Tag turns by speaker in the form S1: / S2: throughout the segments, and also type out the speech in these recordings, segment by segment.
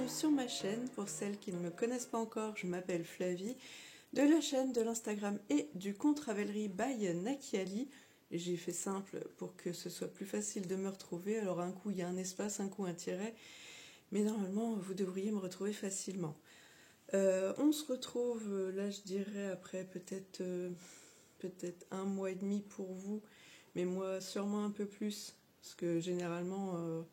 S1: bienvenue sur ma chaîne. Pour celles qui ne me connaissent pas encore, je m'appelle Flavie, de la chaîne, de l'Instagram et du compte Ravelry by Nakiali. J'ai fait simple pour que ce soit plus facile de me retrouver. Alors un coup il y a un espace, un coup un tiret, mais normalement vous devriez me retrouver facilement. On se retrouve là, je dirais, après peut-être un mois et demi pour vous, mais moi sûrement un peu plus, parce que généralement...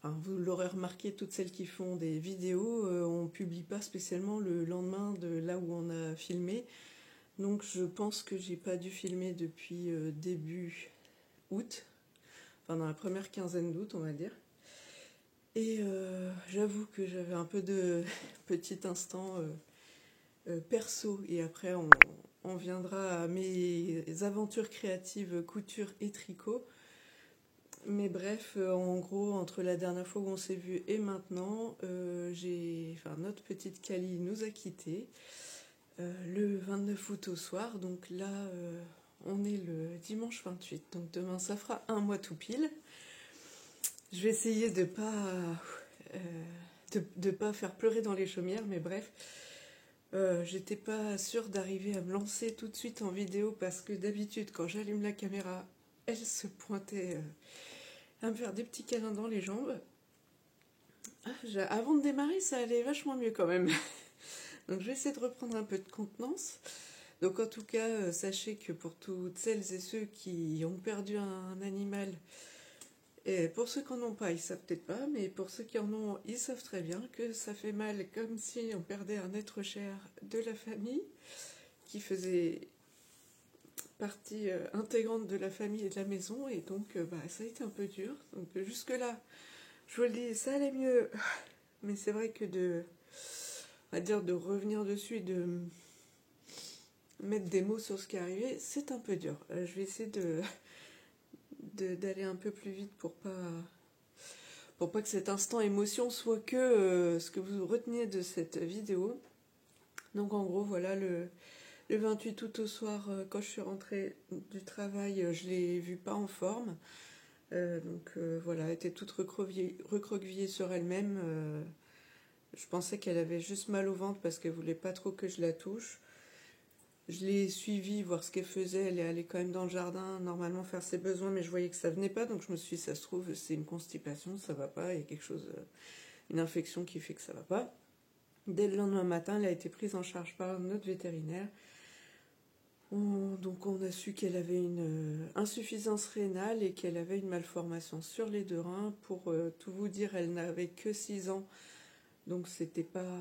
S1: vous l'aurez remarqué, toutes celles qui font des vidéos, on ne publie pas spécialement le lendemain de là où on a filmé. Donc je pense que j'ai pas dû filmer depuis début août, enfin dans la première quinzaine d'août on va dire. Et j'avoue que j'avais un peu de petit instant perso, et après on viendra à mes aventures créatives couture et tricot. Mais bref, en gros, entre la dernière fois où on s'est vu et maintenant, notre petite Kali nous a quittés le 29 août au soir. Donc là, on est le dimanche 28. Donc demain, ça fera un mois tout pile. Je vais essayer de pas faire pleurer dans les chaumières, mais bref. J'étais pas sûre d'arriver à me lancer tout de suite en vidéo parce que d'habitude, quand j'allume la caméra, elle se pointait... à me faire des petits câlins dans les jambes. Avant de démarrer, ça allait vachement mieux quand même. Donc je vais essayer de reprendre un peu de contenance. Donc en tout cas, sachez que pour toutes celles et ceux qui ont perdu un animal, et pour ceux qui n'en ont pas, ils savent peut-être pas, mais pour ceux qui en ont, ils savent très bien que ça fait mal, comme si on perdait un être cher de la famille, qui faisait partie intégrante de la famille et de la maison, et donc ça a été un peu dur. Donc jusque-là, je vous le dis, ça allait mieux, mais c'est vrai que de revenir dessus et de mettre des mots sur ce qui est arrivé, c'est un peu dur. Je vais essayer d'aller un peu plus vite pour pas que cet instant émotion soit que ce que vous reteniez de cette vidéo. Donc en gros, voilà, le 28 août au soir, quand je suis rentrée du travail, je l'ai vue pas en forme. Voilà, elle était toute recroquevillée sur elle-même. Je pensais qu'elle avait juste mal au ventre parce qu'elle voulait pas trop que je la touche. Je l'ai suivie, voir ce qu'elle faisait. Elle est allée quand même dans le jardin, normalement faire ses besoins, mais je voyais que ça venait pas. Donc je me suis dit, ça se trouve, c'est une constipation, ça va pas. Il y a quelque chose, une infection qui fait que ça va pas. Dès le lendemain matin, elle a été prise en charge par notre vétérinaire. Donc on a su qu'elle avait une insuffisance rénale et qu'elle avait une malformation sur les deux reins. Pour tout vous dire, elle n'avait que 6 ans. Donc c'était pas...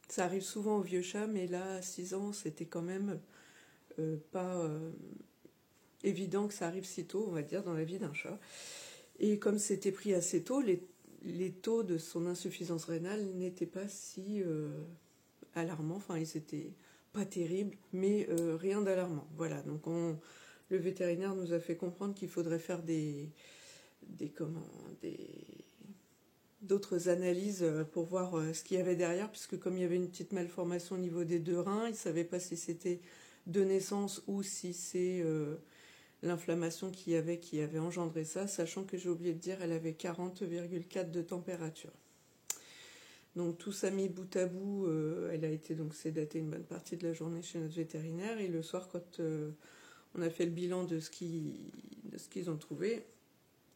S1: Ça arrive souvent aux vieux chats, mais là, à 6 ans, c'était quand même pas évident que ça arrive si tôt, on va dire, dans la vie d'un chat. Et comme c'était pris assez tôt, les taux de son insuffisance rénale n'étaient pas si alarmants. Enfin, ils étaient pas terribles, mais rien d'alarmant. Voilà, donc le vétérinaire nous a fait comprendre qu'il faudrait faire d'autres analyses pour voir ce qu'il y avait derrière, puisque comme il y avait une petite malformation au niveau des deux reins, il ne savait pas si c'était de naissance ou si c'est l'inflammation qui avait engendré ça, sachant que j'ai oublié de dire, elle avait 40,4 de température. Donc tout ça mis bout à bout, elle a été donc sédatée une bonne partie de la journée chez notre vétérinaire, et le soir, quand on a fait le bilan de ce qu'ils ont trouvé,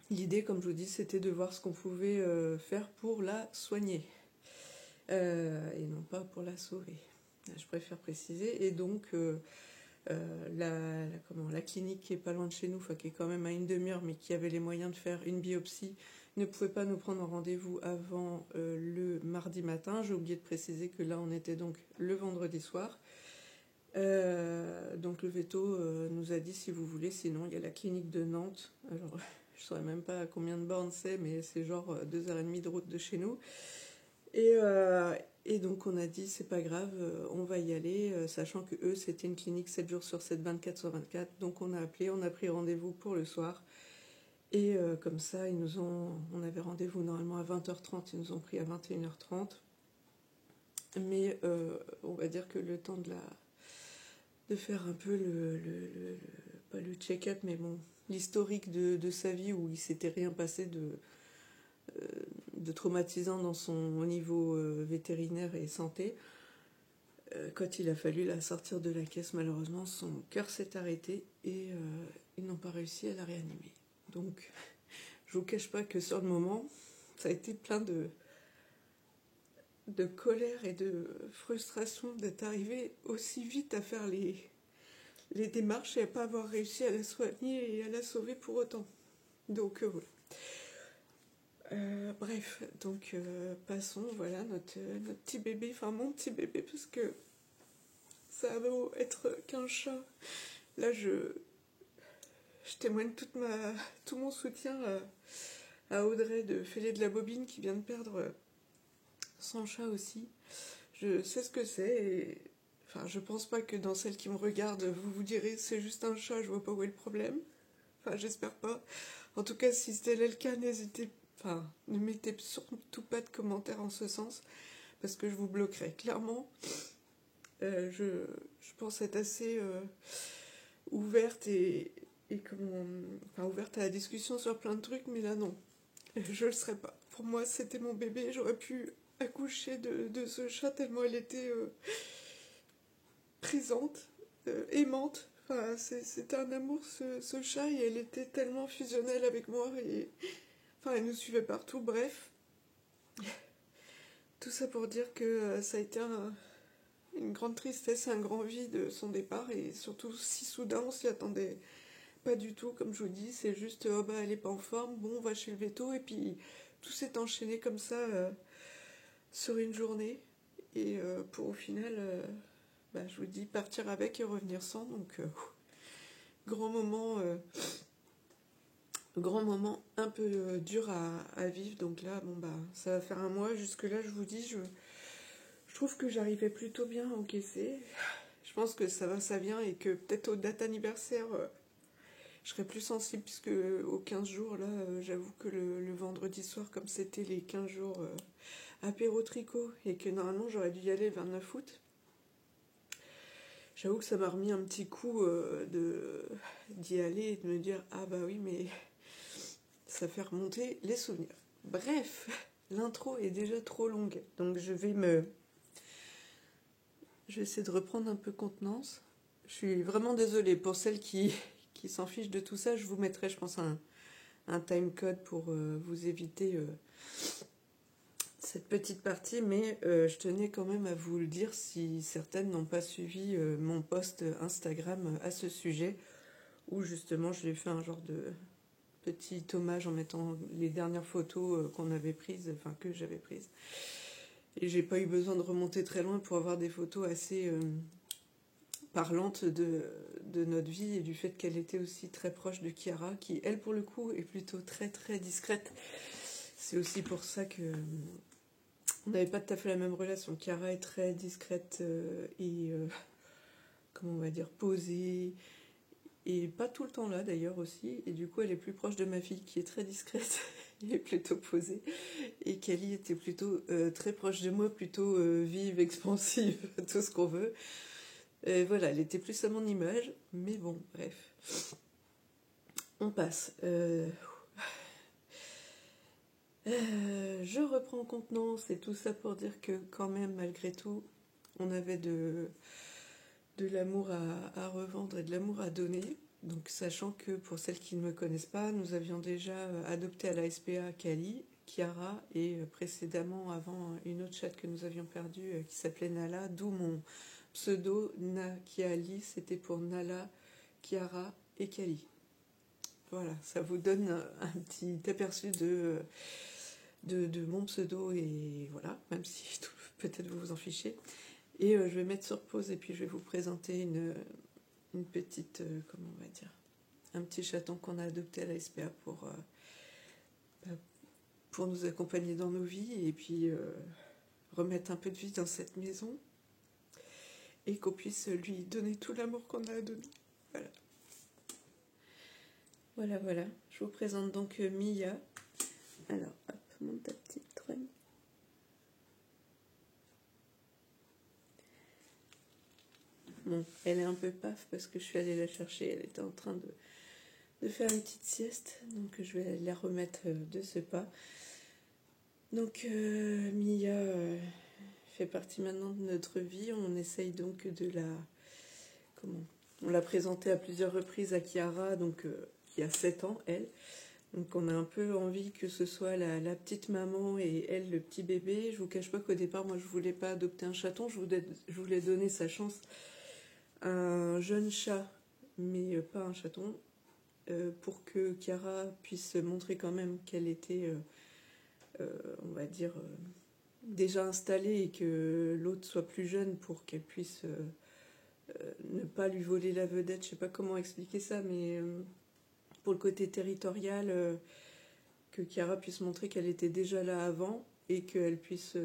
S1: l'idée, comme je vous dis, c'était de voir ce qu'on pouvait faire pour la soigner, et non pas pour la sauver. Je préfère préciser. Et donc, la clinique qui est pas loin de chez nous, qui est quand même à une demi-heure, mais qui avait les moyens de faire une biopsie, ne pouvait pas nous prendre un rendez-vous avant le mardi matin. J'ai oublié de préciser que là, on était donc le vendredi soir. Donc le veto nous a dit, si vous voulez, sinon il y a la clinique de Nantes. Alors, je ne saurais même pas combien de bornes c'est, mais c'est genre 2h30 de route de chez nous. Et donc on a dit, c'est pas grave, on va y aller, sachant que eux, c'était une clinique 7 jours sur 7, 24 sur 24. Donc on a appelé, on a pris rendez-vous pour le soir. Et comme ça, on avait rendez-vous normalement à 20h30, ils nous ont pris à 21h30. Mais on va dire que le temps de faire un peu pas le check-up, mais bon, l'historique de sa vie, où il s'était rien passé de traumatisant au niveau vétérinaire et santé. Quand il a fallu la sortir de la caisse, malheureusement, son cœur s'est arrêté et ils n'ont pas réussi à la réanimer. Donc, je vous cache pas que sur le moment, ça a été plein de colère et de frustration d'être arrivé aussi vite à faire les démarches et à pas avoir réussi à la soigner et à la sauver pour autant. Donc voilà. Bref, donc passons, voilà, notre petit bébé, enfin mon petit bébé, parce que ça a beau être qu'un chat. Là, je témoigne tout mon soutien à Audrey de Fêlé de la Bobine qui vient de perdre son chat aussi. Je sais ce que c'est et enfin, je pense pas que dans celles qui me regardent, vous direz c'est juste un chat, je vois pas où est le problème. Enfin, j'espère pas. En tout cas, si c'était le cas, ne mettez surtout pas de commentaires en ce sens, parce que je vous bloquerai. Clairement, je pense être assez ouverte ouverte à la discussion sur plein de trucs, mais là non, je le serais pas. Pour moi, c'était mon bébé, j'aurais pu accoucher de ce chat tellement elle était présente, aimante. Enfin, c'était un amour ce chat et elle était tellement fusionnelle avec moi et enfin elle nous suivait partout. Bref, tout ça pour dire que ça a été une grande tristesse, un grand vide son départ et surtout si soudain on s'y attendait pas du tout. Comme je vous dis, c'est juste oh bah elle est pas en forme, bon on va chez le véto et puis tout s'est enchaîné comme ça sur une journée et pour au final je vous dis partir avec et revenir sans. Donc grand moment un peu dur à vivre. Donc là ça va faire un mois. Jusque là je vous dis je trouve que j'arrivais plutôt bien à encaisser. Je pense que ça vient et que peut-être aux dates anniversaires je serais plus sensible puisque aux 15 jours là j'avoue que le vendredi soir comme c'était les 15 jours apéro tricot et que normalement j'aurais dû y aller le 29 août. J'avoue que ça m'a remis un petit coup d'y aller et de me dire ah bah oui mais ça fait remonter les souvenirs. Bref, l'intro est déjà trop longue donc je vais essayer de reprendre un peu contenance. Je suis vraiment désolée pour celles qui s'en fichent de tout ça. Je vous mettrai je pense un timecode pour vous éviter cette petite partie, mais je tenais quand même à vous le dire si certaines n'ont pas suivi mon post Instagram à ce sujet, où justement je lui ai fait un genre de petit hommage en mettant les dernières photos qu'on avait prises, enfin que j'avais prises. Et j'ai pas eu besoin de remonter très loin pour avoir des photos assez parlantes de notre vie et du fait qu'elle était aussi très proche de Chiara, qui elle pour le coup est plutôt très très discrète. C'est aussi pour ça que on n'avait pas tout à fait la même relation. Chiara est très discrète et comment on va dire posée et pas tout le temps là d'ailleurs aussi. Et du coup elle est plus proche de ma fille qui est très discrète et plutôt posée. Et Kelly était plutôt très proche de moi, plutôt vive, expansive, tout ce qu'on veut. Voilà, elle était plus à mon image, mais bon, bref. On passe. Je reprends contenance et tout ça pour dire que quand même, malgré tout, on avait de l'amour à revendre et de l'amour à donner. Donc sachant que pour celles qui ne me connaissent pas, nous avions déjà adopté à la SPA Kali, Chiara et précédemment avant une autre chatte que nous avions perdue qui s'appelait Nala, d'où mon pseudo Nakiali, c'était pour Nala, Chiara et Kali. Voilà, ça vous donne un petit aperçu de mon pseudo et voilà, même si peut-être vous vous en fichez. Et je vais mettre sur pause et puis je vais vous présenter une petite, comment on va dire, un petit chaton qu'on a adopté à la SPA pour nous accompagner dans nos vies et puis remettre un peu de vie dans cette maison et qu'on puisse lui donner tout l'amour qu'on a à donner. Voilà. Je vous présente donc Mia. Alors, hop, monte ta petite trogne. Bon, elle est un peu paf parce que je suis allée la chercher. Elle était en train de faire une petite sieste. Donc, je vais la remettre de ce pas. Donc Mia fait partie maintenant de notre vie. On essaye donc de la... Comment? On l'a présentée à plusieurs reprises à Chiara, donc qui a 7 ans, elle. Donc on a un peu envie que ce soit la petite maman et elle le petit bébé. Je vous cache pas qu'au départ, moi je voulais pas adopter un chaton, je voulais donner sa chance à un jeune chat, mais pas un chaton, pour que Chiara puisse montrer quand même qu'elle était, on va dire, déjà installée et que l'autre soit plus jeune pour qu'elle puisse ne pas lui voler la vedette. Je sais pas comment expliquer ça, mais pour le côté territorial, que Chiara puisse montrer qu'elle était déjà là avant et qu'elle puisse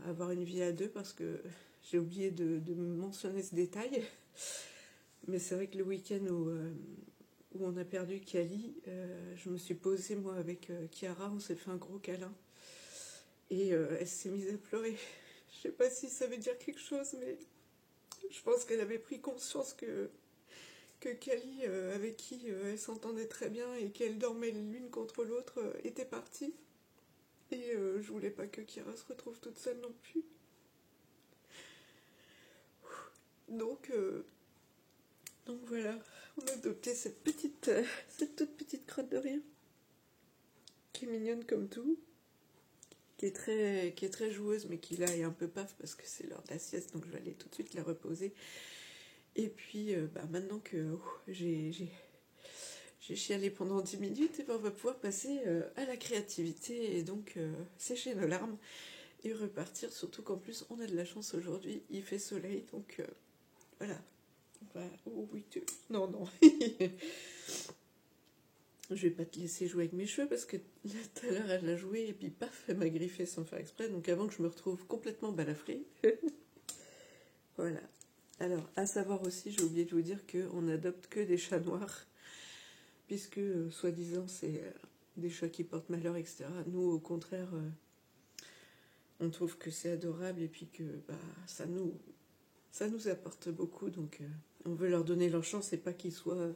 S1: avoir une vie à deux, parce que j'ai oublié de mentionner ce détail. Mais c'est vrai que le week-end où on a perdu Kali, je me suis posée moi avec Chiara, on s'est fait un gros câlin et elle s'est mise à pleurer. Je sais pas si ça veut dire quelque chose, mais je pense qu'elle avait pris conscience que Kali, avec qui elle s'entendait très bien et qu'elle dormait l'une contre l'autre, était partie. Et je voulais pas que Chiara se retrouve toute seule non plus. Donc voilà, on a adopté cette toute petite crotte de rire, qui est mignonne comme tout, qui est très joueuse, mais qui là est un peu paf parce que c'est l'heure de la sieste, donc je vais aller tout de suite la reposer. Et puis maintenant que j'ai chialé pendant 10 minutes, et on va pouvoir passer à la créativité et donc sécher nos larmes et repartir, surtout qu'en plus on a de la chance aujourd'hui, il fait soleil, donc voilà. Oh oui, non. Je vais pas te laisser jouer avec mes cheveux parce que tout à l'heure elle a joué et puis paf, elle m'a griffé sans faire exprès, donc avant que je me retrouve complètement balafrée. Voilà. Alors, à savoir aussi, j'ai oublié de vous dire qu'on n'adopte que des chats noirs, puisque soi-disant c'est des chats qui portent malheur, etc. Nous, au contraire, on trouve que c'est adorable et puis que ça nous apporte beaucoup, donc on veut leur donner leur chance et pas qu'ils soient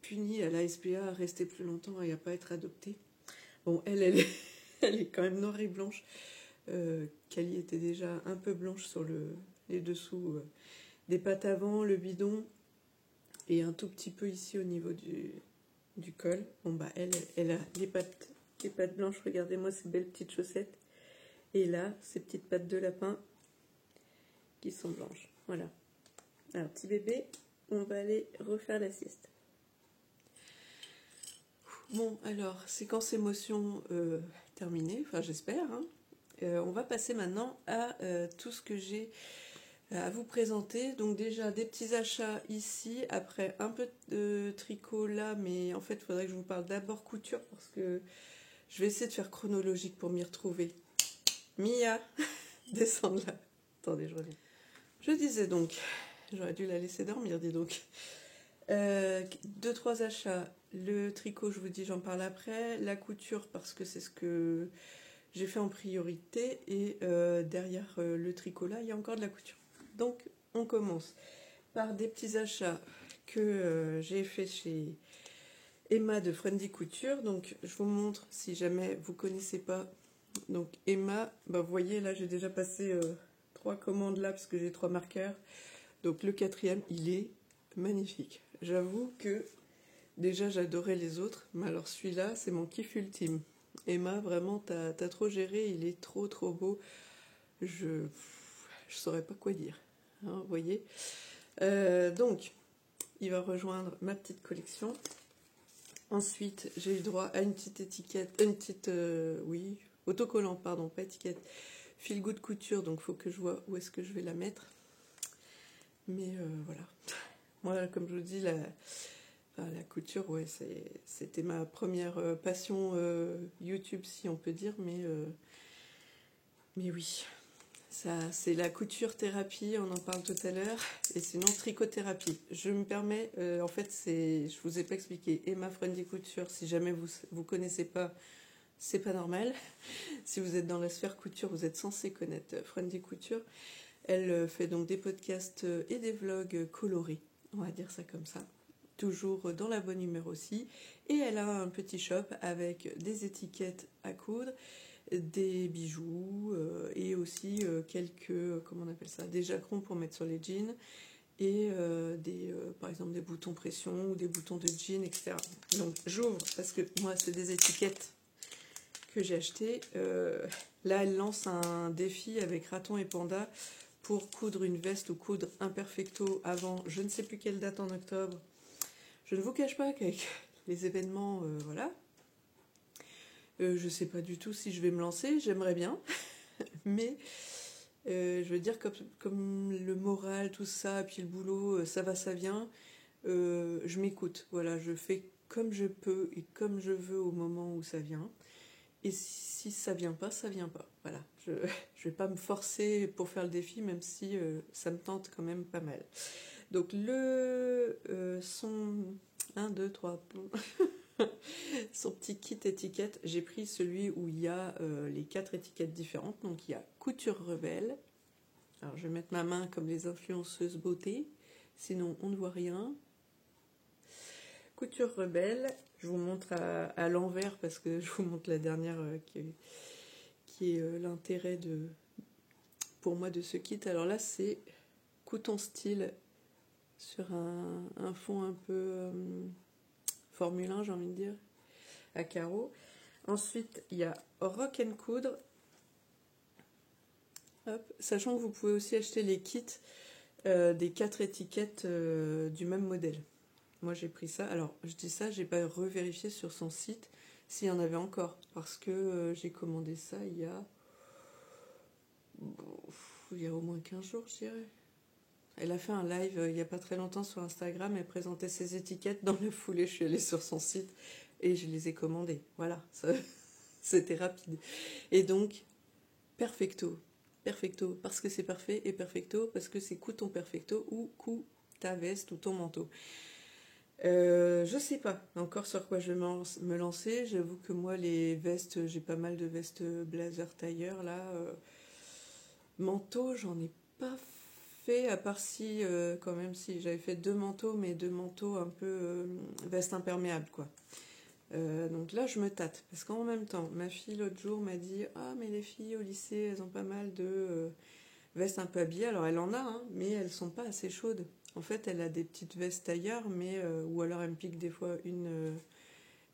S1: punis à la SPA à rester plus longtemps et à pas être adoptés. Bon, elle est quand même noire et blanche. Kali était déjà un peu blanche sur les dessous des pattes avant, le bidon, et un tout petit peu ici au niveau du col. Bon elle a les pattes blanches, regardez-moi ces belles petites chaussettes. Et là, ces petites pattes de lapin qui sont blanches. Voilà. Alors, petit bébé, on va aller refaire la sieste. Bon, alors, séquence émotion terminée, enfin j'espère. Hein. On va passer maintenant à tout ce que j'ai à vous présenter. Donc déjà, des petits achats ici, après un peu de tricot là, mais en fait, il faudrait que je vous parle d'abord couture, parce que je vais essayer de faire chronologique pour m'y retrouver. Mia, descendre là. Attendez, je reviens. Je disais donc, j'aurais dû la laisser dormir, dis donc. 2-3 achats. Le tricot, je vous dis, j'en parle après. La couture, parce que c'est ce que j'ai fait en priorité. Et derrière le tricot là, il y a encore de la couture. Donc, on commence par des petits achats que j'ai fait chez Emma de Friendly Couture. Donc, je vous montre si jamais vous ne connaissez pas. Donc, Emma, vous voyez, là, j'ai déjà passé 3 commandes là, parce que j'ai 3 marqueurs. Donc, le 4e, il est magnifique. J'avoue que déjà, j'adorais les autres, mais alors celui-là, c'est mon kiff ultime. Emma, vraiment, t'as trop géré, il est trop beau. Je saurais pas quoi dire, hein, vous voyez. Donc, il va rejoindre ma petite collection. Ensuite, j'ai eu droit à une petite étiquette, autocollant, pardon, pas étiquette, Feel Good Couture, donc il faut que je vois où est-ce que je vais la mettre. Mais voilà. Moi, comme je vous dis, la couture, ouais, c'était ma première passion YouTube, si on peut dire, mais oui. Ça, c'est la couture thérapie, on en parle tout à l'heure, et sinon trichothérapie. Je me permets, en fait, je vous ai pas expliqué, Emma Friendly Couture, si jamais vous connaissez pas, c'est pas normal. Si vous êtes dans la sphère couture, vous êtes censé connaître Friendly Couture. Elle fait donc des podcasts et des vlogs colorés, on va dire ça comme ça. Toujours dans la bonne humeur aussi. Et elle a un petit shop avec des étiquettes à coudre, des bijoux et aussi quelques, comment on appelle ça, des jacquerons pour mettre sur les jeans et par exemple des boutons pression ou des boutons de jean, etc. Donc j'ouvre parce que moi c'est des étiquettes que j'ai achetées. Là elle lance un défi avec Raton et Panda pour coudre une veste ou coudre un perfecto avant je ne sais plus quelle date en octobre. Je ne vous cache pas qu'avec les événements, voilà, je ne sais pas du tout si je vais me lancer, j'aimerais bien, mais je veux dire comme le moral, tout ça, puis le boulot, ça va, ça vient, je m'écoute, voilà, je fais comme je peux et comme je veux au moment où ça vient. Et si ça vient pas, ça vient pas. Voilà, je vais pas me forcer pour faire le défi, même si ça me tente quand même pas mal. Donc son 1, 2, 3, son petit kit étiquette, j'ai pris celui où il y a les 4 étiquettes différentes. Donc il y a Couture Rebelle. Alors je vais mettre ma main comme les influenceuses beauté, sinon on ne voit rien. Couture Rebelle, je vous montre à l'envers parce que je vous montre la dernière qui est l'intérêt pour moi de ce kit. Alors là c'est coton style sur un fond un peu Formule 1, j'ai envie de dire, à carreaux. Ensuite il y a Rock and Coudre. Hop. Sachant que vous pouvez aussi acheter les kits des 4 étiquettes du même modèle. Moi j'ai pris ça. Alors je dis ça, j'ai pas revérifié sur son site s'il y en avait encore. Parce que j'ai commandé ça il y a au moins 15 jours, je dirais. Elle a fait un live il n'y a pas très longtemps sur Instagram. Elle présentait ses étiquettes. Dans la foulée, je suis allée sur son site et je les ai commandées. Voilà, c'était rapide. Et donc, perfecto. Perfecto parce que c'est parfait et perfecto parce que c'est coup ton perfecto ou coup ta veste ou ton manteau. Je sais pas encore sur quoi je vais me lancer. J'avoue que moi les vestes, j'ai pas mal de vestes blazer tailleur là. Manteau, j'en ai pas fait à part si quand même si j'avais fait 2 manteaux, mais 2 manteaux un peu veste imperméable quoi. Donc là je me tâte parce qu'en même temps ma fille l'autre jour m'a dit ah mais les filles au lycée elles ont pas mal de vestes un peu habillées. Alors elle en a hein, mais elles sont pas assez chaudes. En fait elle a des petites vestes tailleur mais ou alors elle me pique des fois une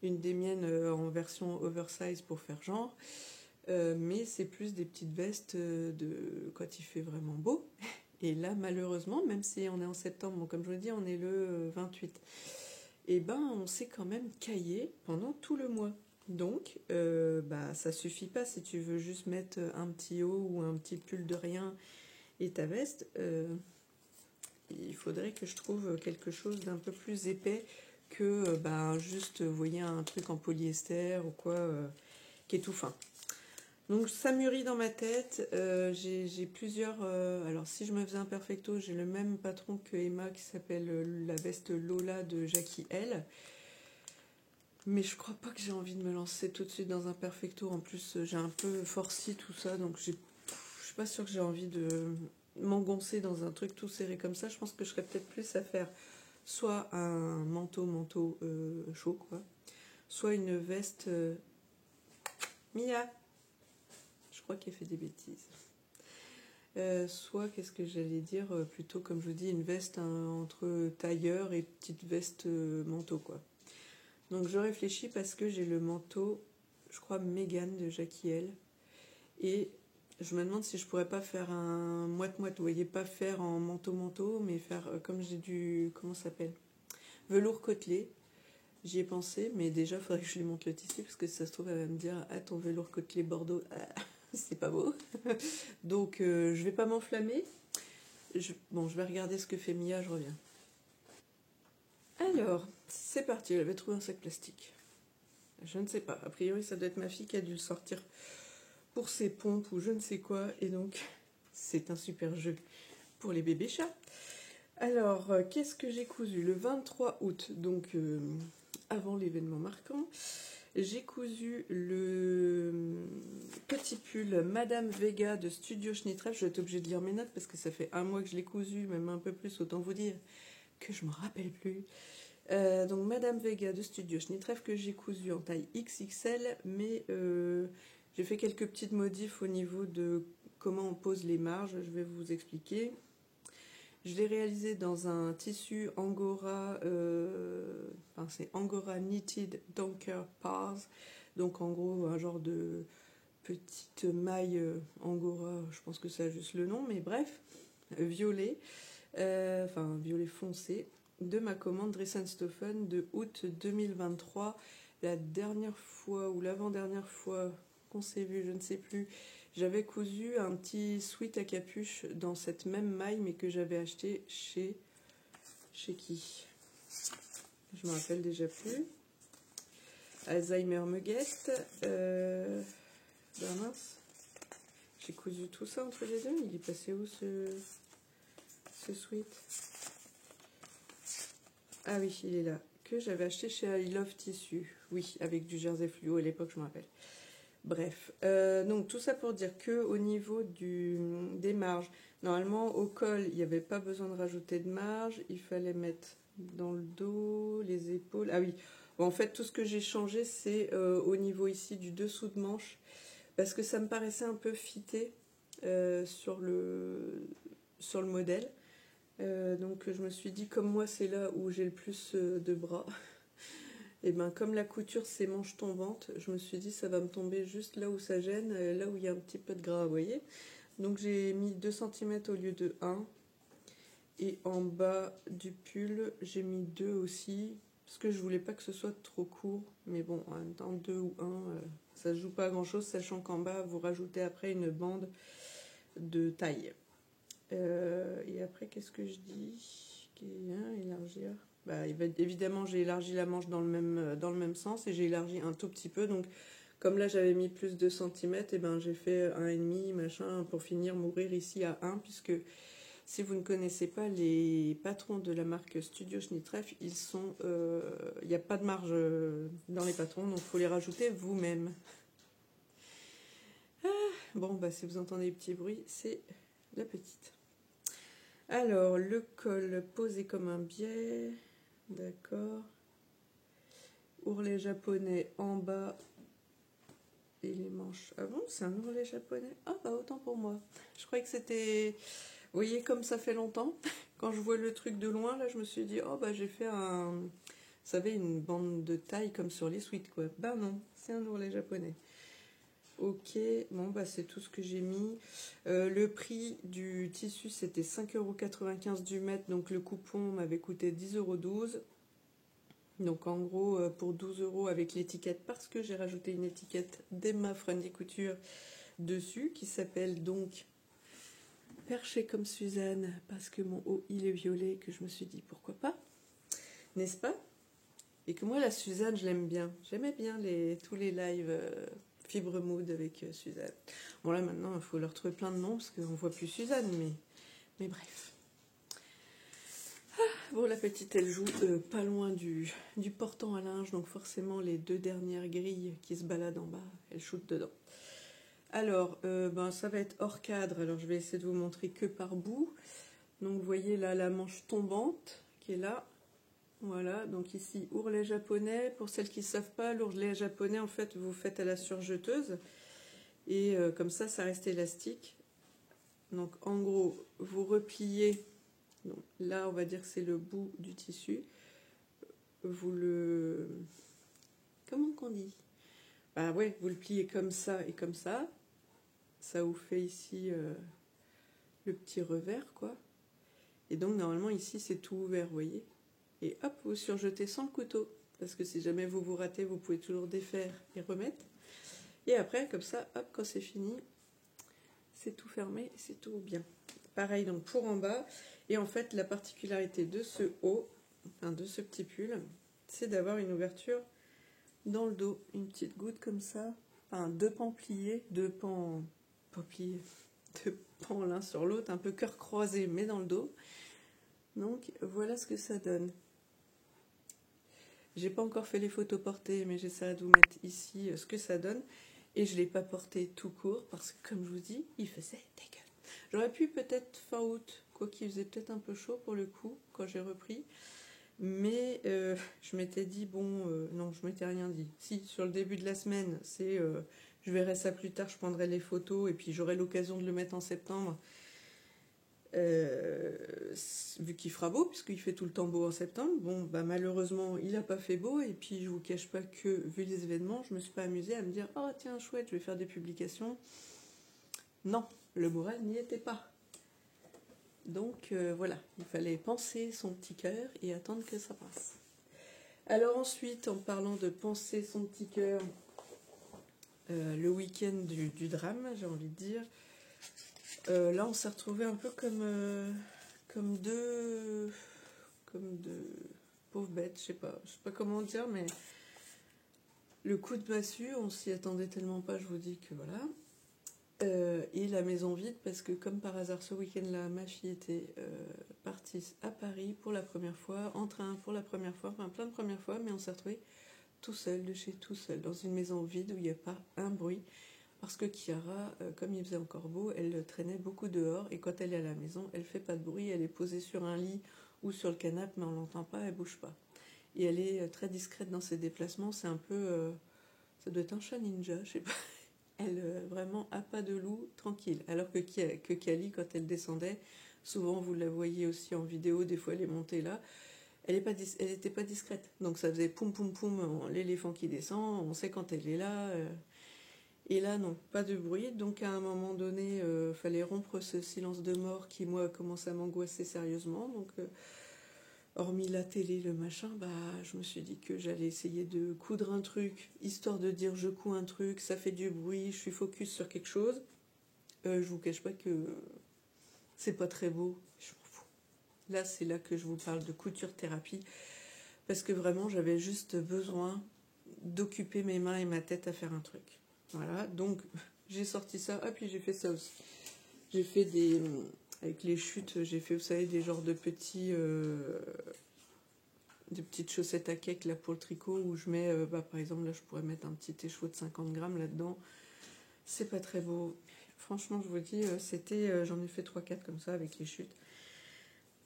S1: des miennes en version oversize pour faire genre. Mais c'est plus des petites vestes de quand il fait vraiment beau. Et là malheureusement même si on est en septembre, bon, comme je vous dis on est le 28. Et ben on s'est quand même caillé pendant tout le mois. Donc ça suffit pas si tu veux juste mettre un petit haut ou un petit pull de rien et ta veste. Il faudrait que je trouve quelque chose d'un peu plus épais que juste vous voyez un truc en polyester ou quoi qui est tout fin. Donc ça mûrit dans ma tête, j'ai plusieurs... alors si je me faisais un perfecto, j'ai le même patron que Emma qui s'appelle la veste Lola de Jackie L. Mais je crois pas que j'ai envie de me lancer tout de suite dans un perfecto. En plus j'ai un peu forci tout ça, donc je suis pas sûre que j'ai envie de m'engoncer dans un truc tout serré comme ça. Je pense que je serais peut-être plus à faire soit un manteau chaud quoi, soit une veste... Mia, je crois qu'elle fait des bêtises. Soit, qu'est-ce que j'allais dire, plutôt comme je vous dis, une veste entre tailleur et petite veste manteau, quoi. Donc je réfléchis parce que j'ai le manteau, je crois, Mégane de Jackie L. Et je me demande si je pourrais pas faire un moite-moite, vous voyez, pas faire en manteau-manteau, mais faire comme j'ai du, comment ça s'appelle, velours côtelé. J'y ai pensé, mais déjà, il faudrait que je lui montre le tissu, parce que si ça se trouve, elle va me dire, ah, ton velours côtelé Bordeaux, c'est pas beau. Donc, je vais pas m'enflammer. Je vais regarder ce que fait Mia, je reviens. Alors, c'est parti, elle avait trouvé un sac plastique. Je ne sais pas, a priori, ça doit être ma fille qui a dû le sortir pour ses pompes ou je ne sais quoi, et donc, c'est un super jeu pour les bébés chats. Alors, qu'est-ce que j'ai cousu le 23 août, donc avant l'événement marquant, j'ai cousu le petit pull Madame Vega de Studio Schnittreff. Je vais être obligée de lire mes notes parce que ça fait un mois que je l'ai cousu, même un peu plus, autant vous dire que je ne me rappelle plus. Donc Madame Vega de Studio Schnittreff que j'ai cousu en taille XXL, mais J'ai fait quelques petites modifs au niveau de comment on pose les marges, je vais vous expliquer. Je l'ai réalisé dans un tissu Angora, enfin c'est Angora Knitted Donker Pars, donc en gros un genre de petite maille Angora, je pense que ça a juste le nom, mais bref, violet, enfin violet foncé, de ma commande Dressenstoffen de août 2023. La dernière fois ou l'avant-dernière fois qu'on s'est vu, je ne sais plus, j'avais cousu un petit sweat à capuche dans cette même maille, mais que j'avais acheté chez qui? Je me rappelle déjà plus. Alzheimer me guette. Ben mince. J'ai cousu tout ça entre les deux. Il est passé où ce sweat? Ah oui, il est là. Que j'avais acheté chez I Love Tissu. Oui, avec du jersey fluo à l'époque, je me rappelle. Bref, donc tout ça pour dire que au niveau des marges, normalement au col, il n'y avait pas besoin de rajouter de marge. Il fallait mettre dans le dos, les épaules. Ah oui, bon, en fait, tout ce que j'ai changé, c'est au niveau ici du dessous de manche, parce que ça me paraissait un peu fité sur le modèle. Donc je me suis dit, comme moi c'est là où j'ai le plus de bras, et ben comme la couture c'est manche tombante, je me suis dit ça va me tomber juste là où ça gêne, là où il y a un petit peu de gras, vous voyez. Donc j'ai mis 2 cm au lieu de 1, et en bas du pull j'ai mis 2 aussi, parce que je voulais pas que ce soit trop court, mais bon en même temps 2 ou 1, ça se joue pas à grand chose, sachant qu'en bas vous rajoutez après une bande de taille. Et après, qu'est-ce que je dis? Élargir. Bah, évidemment, j'ai élargi la manche dans le même sens, et j'ai élargi un tout petit peu. Donc, comme là, j'avais mis plus de centimètres, et ben, j'ai fait 1,5, machin, pour finir mourir ici à 1, puisque si vous ne connaissez pas les patrons de la marque Studio Schnittreff, il n'y a pas de marge dans les patrons, donc il faut les rajouter vous-même. Bon, bah, si vous entendez les petits bruits, c'est la petite. Alors, le col posé comme un biais, d'accord. Ourlet japonais en bas et les manches. Ah bon, c'est un ourlet japonais? Ah bah autant pour moi. Je croyais que c'était... Vous voyez comme ça fait longtemps. Quand je vois le truc de loin, là, je me suis dit, oh bah j'ai fait vous savez, une bande de taille comme sur les sweats, quoi. Bah non, c'est un ourlet japonais. Ok, bon bah c'est tout ce que j'ai mis. Le prix du tissu c'était 5,95 € du mètre, donc le coupon m'avait coûté 10,12 €. Donc en gros pour 12 € avec l'étiquette, parce que j'ai rajouté une étiquette d'Emma Friendly Couture dessus, qui s'appelle donc Perché comme Suzanne, parce que mon haut il est violet, que je me suis dit pourquoi pas, n'est-ce pas? Et que moi la Suzanne je l'aime bien, j'aimais bien tous les lives Fibre Mood avec Suzanne. Bon là maintenant il faut leur trouver plein de noms parce qu'on ne voit plus Suzanne, mais bref. Bon, la petite elle joue pas loin du portant à linge, donc forcément les 2 dernières grilles qui se baladent en bas, elle shoot dedans. Alors ben, ça va être hors cadre, alors je vais essayer de vous montrer que par bout. Donc vous voyez là la manche tombante qui est là. Voilà, donc ici, ourlet japonais. Pour celles qui ne savent pas, l'ourlet japonais, en fait, vous faites à la surjeteuse. Et comme ça, ça reste élastique. Donc, en gros, vous repliez. Donc, là, on va dire que c'est le bout du tissu. Vous le... Comment qu'on dit? Bah ouais, vous le pliez comme ça et comme ça. Ça vous fait ici le petit revers, quoi. Et donc, normalement, ici, c'est tout ouvert, vous voyez. Et hop, vous surjetez sans le couteau, parce que si jamais vous ratez, vous pouvez toujours défaire et remettre. Et après, comme ça, hop, quand c'est fini, c'est tout fermé, c'est tout bien. Pareil donc pour en bas. Et en fait, la particularité de ce haut, enfin de ce petit pull, c'est d'avoir une ouverture dans le dos, une petite goutte comme ça, enfin 2 pans pliés, 2 pans pas pliés, 2 pans l'un sur l'autre, un peu cœur croisé, mais dans le dos. Donc voilà ce que ça donne. J'ai pas encore fait les photos portées, mais j'essaierai de vous mettre ici ce que ça donne. Et je l'ai pas porté tout court, parce que comme je vous dis, il faisait dégueu. J'aurais pu peut-être fin août, quoi qu'il faisait peut-être un peu chaud pour le coup, quand j'ai repris. Mais je m'étais dit, bon, non, je m'étais rien dit. Si, sur le début de la semaine, je verrai ça plus tard, je prendrai les photos et puis j'aurai l'occasion de le mettre en septembre. Vu qu'il fera beau, puisqu'il fait tout le temps beau en septembre. Bon, bah malheureusement, il n'a pas fait beau, et puis je vous cache pas que, vu les événements, je me suis pas amusée à me dire, oh tiens, chouette, je vais faire des publications. Non, le moral n'y était pas. Donc voilà, il fallait penser son petit cœur et attendre que ça passe. Alors ensuite, en parlant de penser son petit cœur, le week-end du drame, j'ai envie de dire, là on s'est retrouvés un peu comme deux pauvres bêtes, je sais pas comment dire, mais le coup de massue, on s'y attendait tellement pas, je vous dis que voilà. Et la maison vide, parce que comme par hasard ce week-end-là, ma fille était partie à Paris pour la première fois, en train pour la première fois, enfin plein de premières fois, mais on s'est retrouvés tout seul, de chez tout seul, dans une maison vide où il n'y a pas un bruit. Parce que Chiara, comme il faisait encore beau, elle traînait beaucoup dehors, et quand elle est à la maison, elle fait pas de bruit, elle est posée sur un lit ou sur le canapé, mais on l'entend pas, elle bouge pas. Et elle est très discrète dans ses déplacements, c'est un peu... ça doit être un chat ninja, je sais pas. Elle, vraiment, à pas de loup, tranquille. Alors que Kali, quand elle descendait, souvent vous la voyez aussi en vidéo, des fois elle est montée là, elle était pas discrète. Donc ça faisait poum poum poum, l'éléphant qui descend, on sait quand elle est là. Et là, non, pas de bruit. Donc à un moment donné, fallait rompre ce silence de mort qui, moi, commence à m'angoisser sérieusement. Donc, hormis la télé, le machin, bah, je me suis dit que j'allais essayer de coudre un truc, histoire de dire je couds un truc, ça fait du bruit, je suis focus sur quelque chose. Je vous cache pas que c'est pas très beau, je m'en fous. Là, c'est là que je vous parle de couture thérapie, parce que vraiment, j'avais juste besoin d'occuper mes mains et ma tête à faire un truc. Voilà, donc j'ai sorti ça, ah puis j'ai fait ça aussi. J'ai fait avec les chutes, j'ai fait, vous savez, des genres de des petites chaussettes à cake là pour le tricot, où je mets, par exemple là je pourrais mettre un petit écheveau de 50 grammes là-dedans. C'est pas très beau. Franchement, je vous dis, j'en ai fait 3-4 comme ça avec les chutes.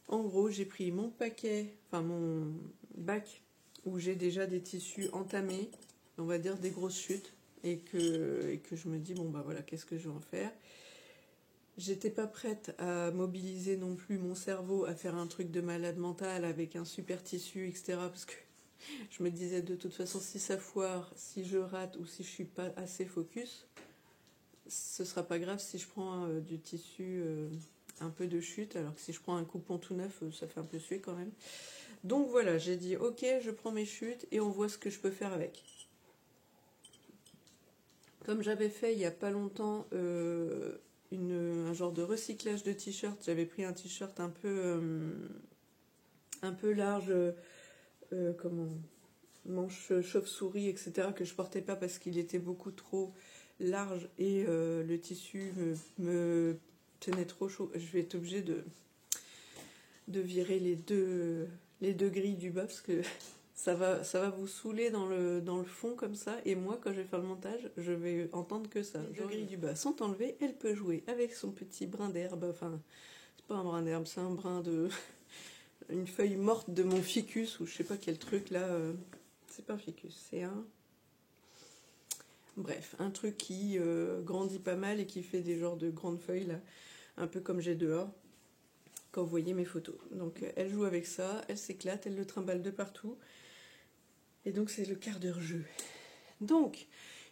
S1: En gros, j'ai pris mon paquet, enfin mon bac, où j'ai déjà des tissus entamés, on va dire des grosses chutes, et que je me dis, bon bah voilà, qu'est-ce que je vais en faire? J'étais pas prête à mobiliser non plus mon cerveau à faire un truc de malade mental avec un super tissu, etc. Parce que je me disais, de toute façon, si ça foire, si je rate ou si je suis pas assez focus, ce sera pas grave si je prends du tissu un peu de chute, alors que si je prends un coupon tout neuf, ça fait un peu suer quand même. Donc voilà, j'ai dit, ok, je prends mes chutes et on voit ce que je peux faire avec. Comme j'avais fait il y a pas longtemps un genre de recyclage de t-shirt, j'avais pris un t-shirt un peu large, manche chauve-souris, etc., que je portais pas parce qu'il était beaucoup trop large et le tissu me tenait trop chaud. Je vais être obligée de virer les deux grilles du bas parce que ça va vous saouler dans le fond comme ça, et moi quand je vais faire le montage je vais entendre que ça. Les grilles du bas sont enlevées, elle peut jouer avec son petit brin d'herbe, enfin c'est pas un brin d'herbe, c'est un brin de une feuille morte de mon ficus ou je sais pas quel truc là, c'est pas un ficus, c'est bref, un truc qui grandit pas mal et qui fait des genres de grandes feuilles là, un peu comme j'ai dehors quand vous voyez mes photos. Donc elle joue avec ça, elle s'éclate, elle le trimballe de partout. Et donc c'est le quart d'heure jeu. Donc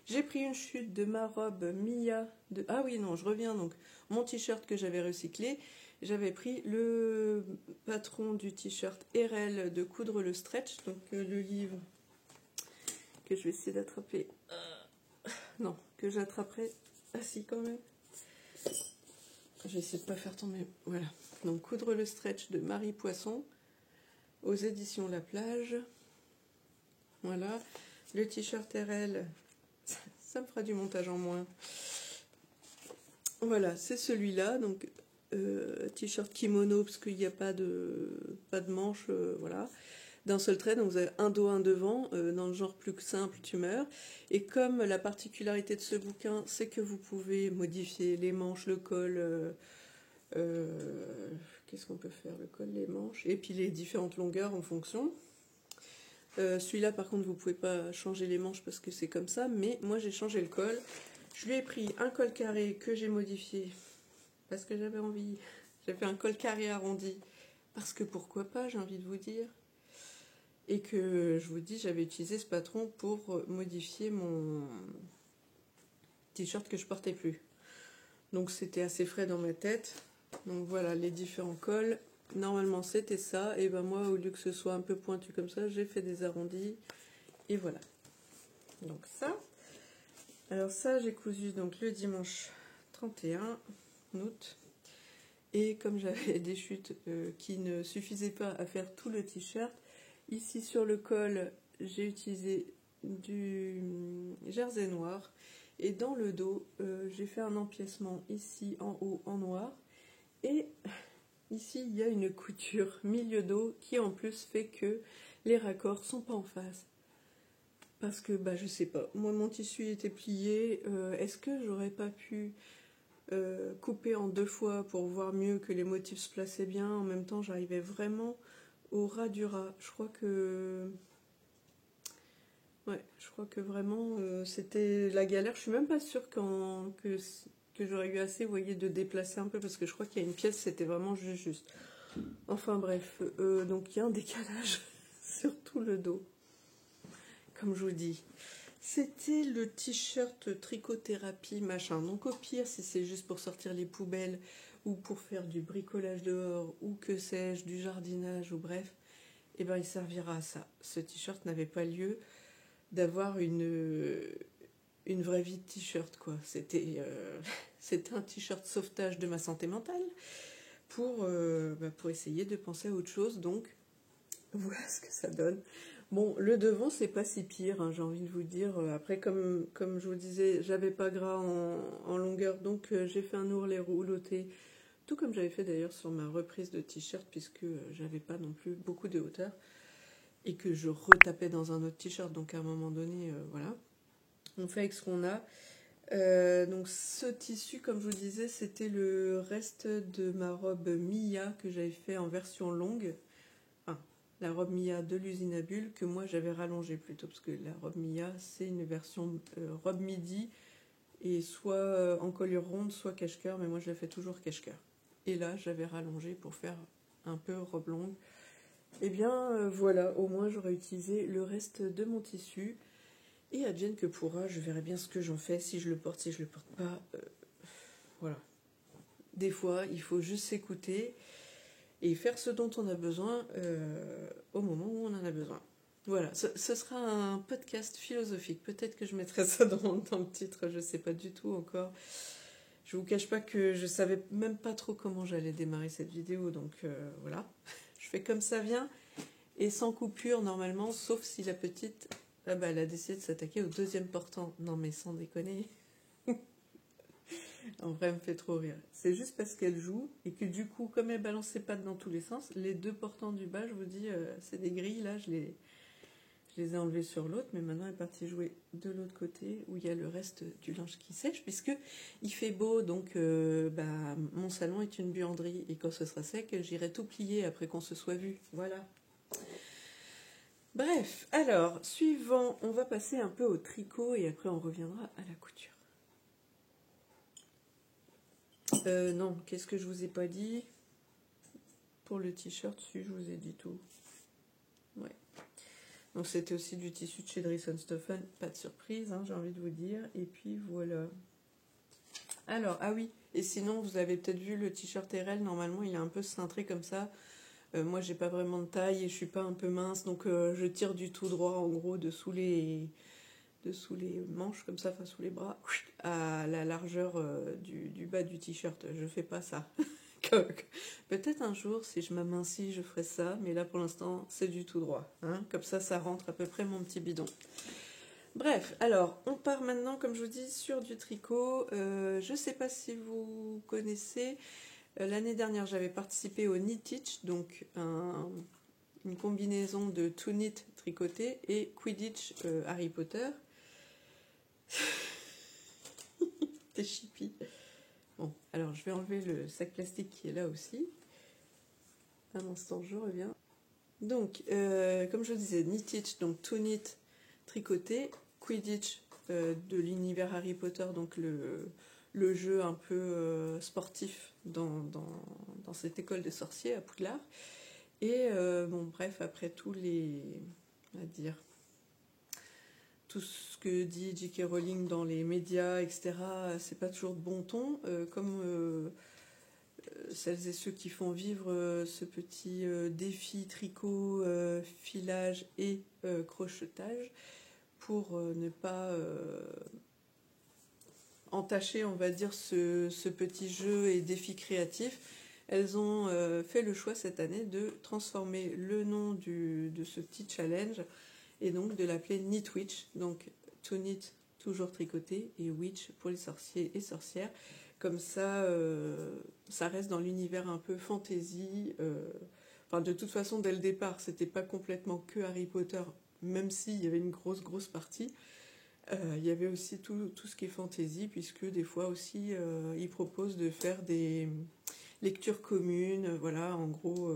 S1: j'ai pris une chute de ma robe Mia de... Ah oui non, je reviens donc. Mon t-shirt que j'avais recyclé, j'avais pris le patron du t-shirt RL de Coudre le Stretch, donc le livre que je vais essayer d'attraper. Non, que j'attraperai. Ah si quand même. Je vais essayer de pas faire tomber. Voilà. Donc Coudre le Stretch de Marie Poisson aux éditions La Plage. Voilà. Le t-shirt RL, ça me fera du montage en moins. Voilà, c'est celui-là. Donc t-shirt kimono parce qu'il n'y a pas de manche, voilà. D'un seul trait, donc vous avez un dos, un devant, dans le genre plus simple, tumeur. Et comme la particularité de ce bouquin, c'est que vous pouvez modifier les manches, le col, Qu'est-ce qu'on peut faire? Le col, les manches, et puis les différentes longueurs en fonction. Celui-là, par contre, vous pouvez pas changer les manches parce que c'est comme ça, mais moi j'ai changé le col. Je lui ai pris un col carré que j'ai modifié parce que j'avais envie. J'ai fait un col carré arrondi parce que pourquoi pas, j'ai envie de vous dire. Et que je vous dis, j'avais utilisé ce patron pour modifier mon t-shirt que je portais plus. Donc c'était assez frais dans ma tête. Donc voilà les différents cols. Normalement c'était ça. Et ben moi, au lieu que ce soit un peu pointu comme ça, j'ai fait des arrondis. Et voilà. Donc ça. Alors ça, j'ai cousu donc le dimanche 31 août. Et comme j'avais des chutes qui ne suffisaient pas à faire tout le t-shirt, ici sur le col, j'ai utilisé du jersey noir. Et dans le dos, j'ai fait un empiècement ici en haut en noir. Et ici, il y a une couture milieu dos qui en plus fait que les raccords sont pas en face. Parce que, bah, je sais pas, moi mon tissu était plié. Est-ce que j'aurais pas pu couper en 2 fois pour voir mieux que les motifs se plaçaient bien? En même temps, j'arrivais vraiment au ras du ras. Je crois que... Ouais, je crois que vraiment c'était la galère. Je suis même pas sûre que j'aurais eu assez, vous voyez, de déplacer un peu parce que je crois qu'il y a une pièce, c'était vraiment juste. Enfin bref, donc il y a un décalage sur tout le dos. Comme je vous dis, c'était le t-shirt trichothérapie machin. Donc au pire, si c'est juste pour sortir les poubelles ou pour faire du bricolage dehors ou que sais-je, du jardinage ou bref, eh ben il servira à ça. Ce t-shirt n'avait pas lieu d'avoir une vraie vie de t-shirt, quoi. C'était un t-shirt sauvetage de ma santé mentale pour essayer de penser à autre chose. Donc voilà ce que ça donne. Bon, le devant c'est pas si pire, hein, j'ai envie de vous dire. Après, comme je vous disais, j'avais pas gras en longueur, donc j'ai fait un ourlet rouloté, tout comme j'avais fait d'ailleurs sur ma reprise de t-shirt, puisque j'avais pas non plus beaucoup de hauteur et que je retapais dans un autre t-shirt, donc à un moment donné, voilà. On fait avec ce qu'on a. Donc ce tissu, comme je vous disais, c'était le reste de ma robe Mia que j'avais fait en version longue. Enfin, la robe Mia de l'usine à bulles que moi j'avais rallongée plutôt, parce que la robe Mia c'est une version robe midi et soit en colure ronde, soit cache-cœur, mais moi je la fais toujours cache-cœur. Et là j'avais rallongé pour faire un peu robe longue. Et bien voilà, au moins j'aurais utilisé le reste de mon tissu. Et advienne que pourra, je verrai bien ce que j'en fais, si je le porte, si je le porte pas. Voilà. Des fois, il faut juste s'écouter et faire ce dont on a besoin au moment où on en a besoin. Voilà, ce sera un podcast philosophique. Peut-être que je mettrai ça dans le titre, je sais pas du tout encore. Je vous cache pas que je savais même pas trop comment j'allais démarrer cette vidéo, donc voilà. Je fais comme ça vient et sans coupure normalement, sauf si la petite... Ah bah, elle a décidé de s'attaquer au deuxième portant. Non mais sans déconner. En vrai, elle me fait trop rire. C'est juste parce qu'elle joue et que du coup, comme elle balance ses pattes dans tous les sens, les 2 portants du bas, je vous dis, c'est des grilles. Là, je les ai enlevés sur l'autre, mais maintenant elle est partie jouer de l'autre côté où il y a le reste du linge qui sèche, puisque il fait beau, donc mon salon est une buanderie et quand ce sera sec, j'irai tout plier après qu'on se soit vu. Voilà. Bref, alors, suivant, on va passer un peu au tricot et après on reviendra à la couture. Non, qu'est-ce que je vous ai pas dit? Pour le t-shirt, si je vous ai dit tout. Ouais. Donc c'était aussi du tissu de chez Dries & Stoffen, pas de surprise, hein, j'ai envie de vous dire. Et puis voilà. Alors, ah oui, et sinon vous avez peut-être vu le t-shirt RL, normalement il est un peu cintré comme ça. Moi j'ai pas vraiment de taille et je suis pas un peu mince, donc je tire du tout droit en gros dessous les manches comme ça, enfin sous les bras, à la largeur du bas du t-shirt. Je fais pas ça. Peut-être un jour si je m'amincis je ferai ça, mais là pour l'instant c'est du tout droit, hein. Comme ça rentre à peu près mon petit bidon. Bref, alors on part maintenant, comme je vous dis, sur du tricot. Je sais pas si vous connaissez. L'année dernière, j'avais participé au Knit Teach, donc une combinaison de To Knit tricoté et Quidditch Harry Potter. T'es chippie. Bon, alors je vais enlever le sac plastique qui est là aussi. Un instant, je reviens. Donc, comme je disais, Knit-Itch, donc To Knit, tricoter, Quidditch, de l'univers Harry Potter, donc le jeu un peu sportif dans cette école des sorciers à Poudlard. Et bon, bref, après tous les, on va dire, tout ce que dit J.K. Rowling dans les médias, etc., c'est pas toujours de bon ton, comme celles et ceux qui font vivre ce petit défi tricot, filage et crochetage pour ne pas entacher, on va dire, ce petit jeu et défi créatif. Elles ont fait le choix cette année de transformer le nom de ce petit challenge et donc de l'appeler Knitwitch, donc to knit, toujours tricoter, et witch pour les sorciers et sorcières. Comme ça, ça reste dans l'univers un peu fantasy. Enfin, de toute façon, dès le départ, c'était pas complètement que Harry Potter, même s'il y avait une grosse partie. Il y avait aussi tout ce qui est fantasy, puisque des fois aussi, ils proposent de faire des lectures communes. Voilà, en gros,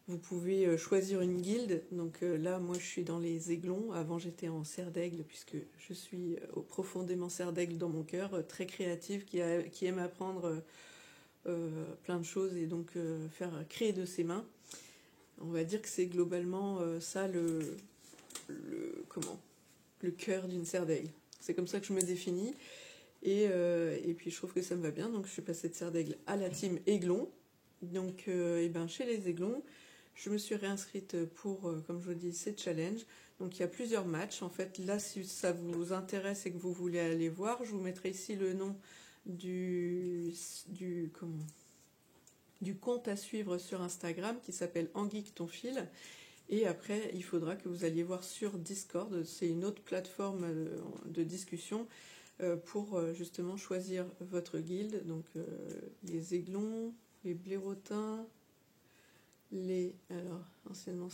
S1: vous pouvez choisir une guilde. Donc là, moi, je suis dans les Aiglons. Avant, j'étais en Serre d'Aigle, puisque je suis profondément Serre d'Aigle dans mon cœur, très créative, qui aime apprendre plein de choses et donc créer de ses mains. On va dire que c'est globalement ça le cœur d'une Serre d'Aigle. C'est comme ça que je me définis. Et puis je trouve que ça me va bien. Donc je suis passée de Serre d'Aigle à la team Aiglon. Donc chez les Aiglons, je me suis réinscrite pour, comme je vous dis, ces challenges. Donc il y a plusieurs matchs. En fait, là, si ça vous intéresse et que vous voulez aller voir, je vous mettrai ici le nom du compte à suivre sur Instagram qui s'appelle Angeek ton fil. Et après, il faudra que vous alliez voir sur Discord. C'est une autre plateforme de discussion pour justement choisir votre guilde. Donc les Aiglons, les Blérotins, anciennement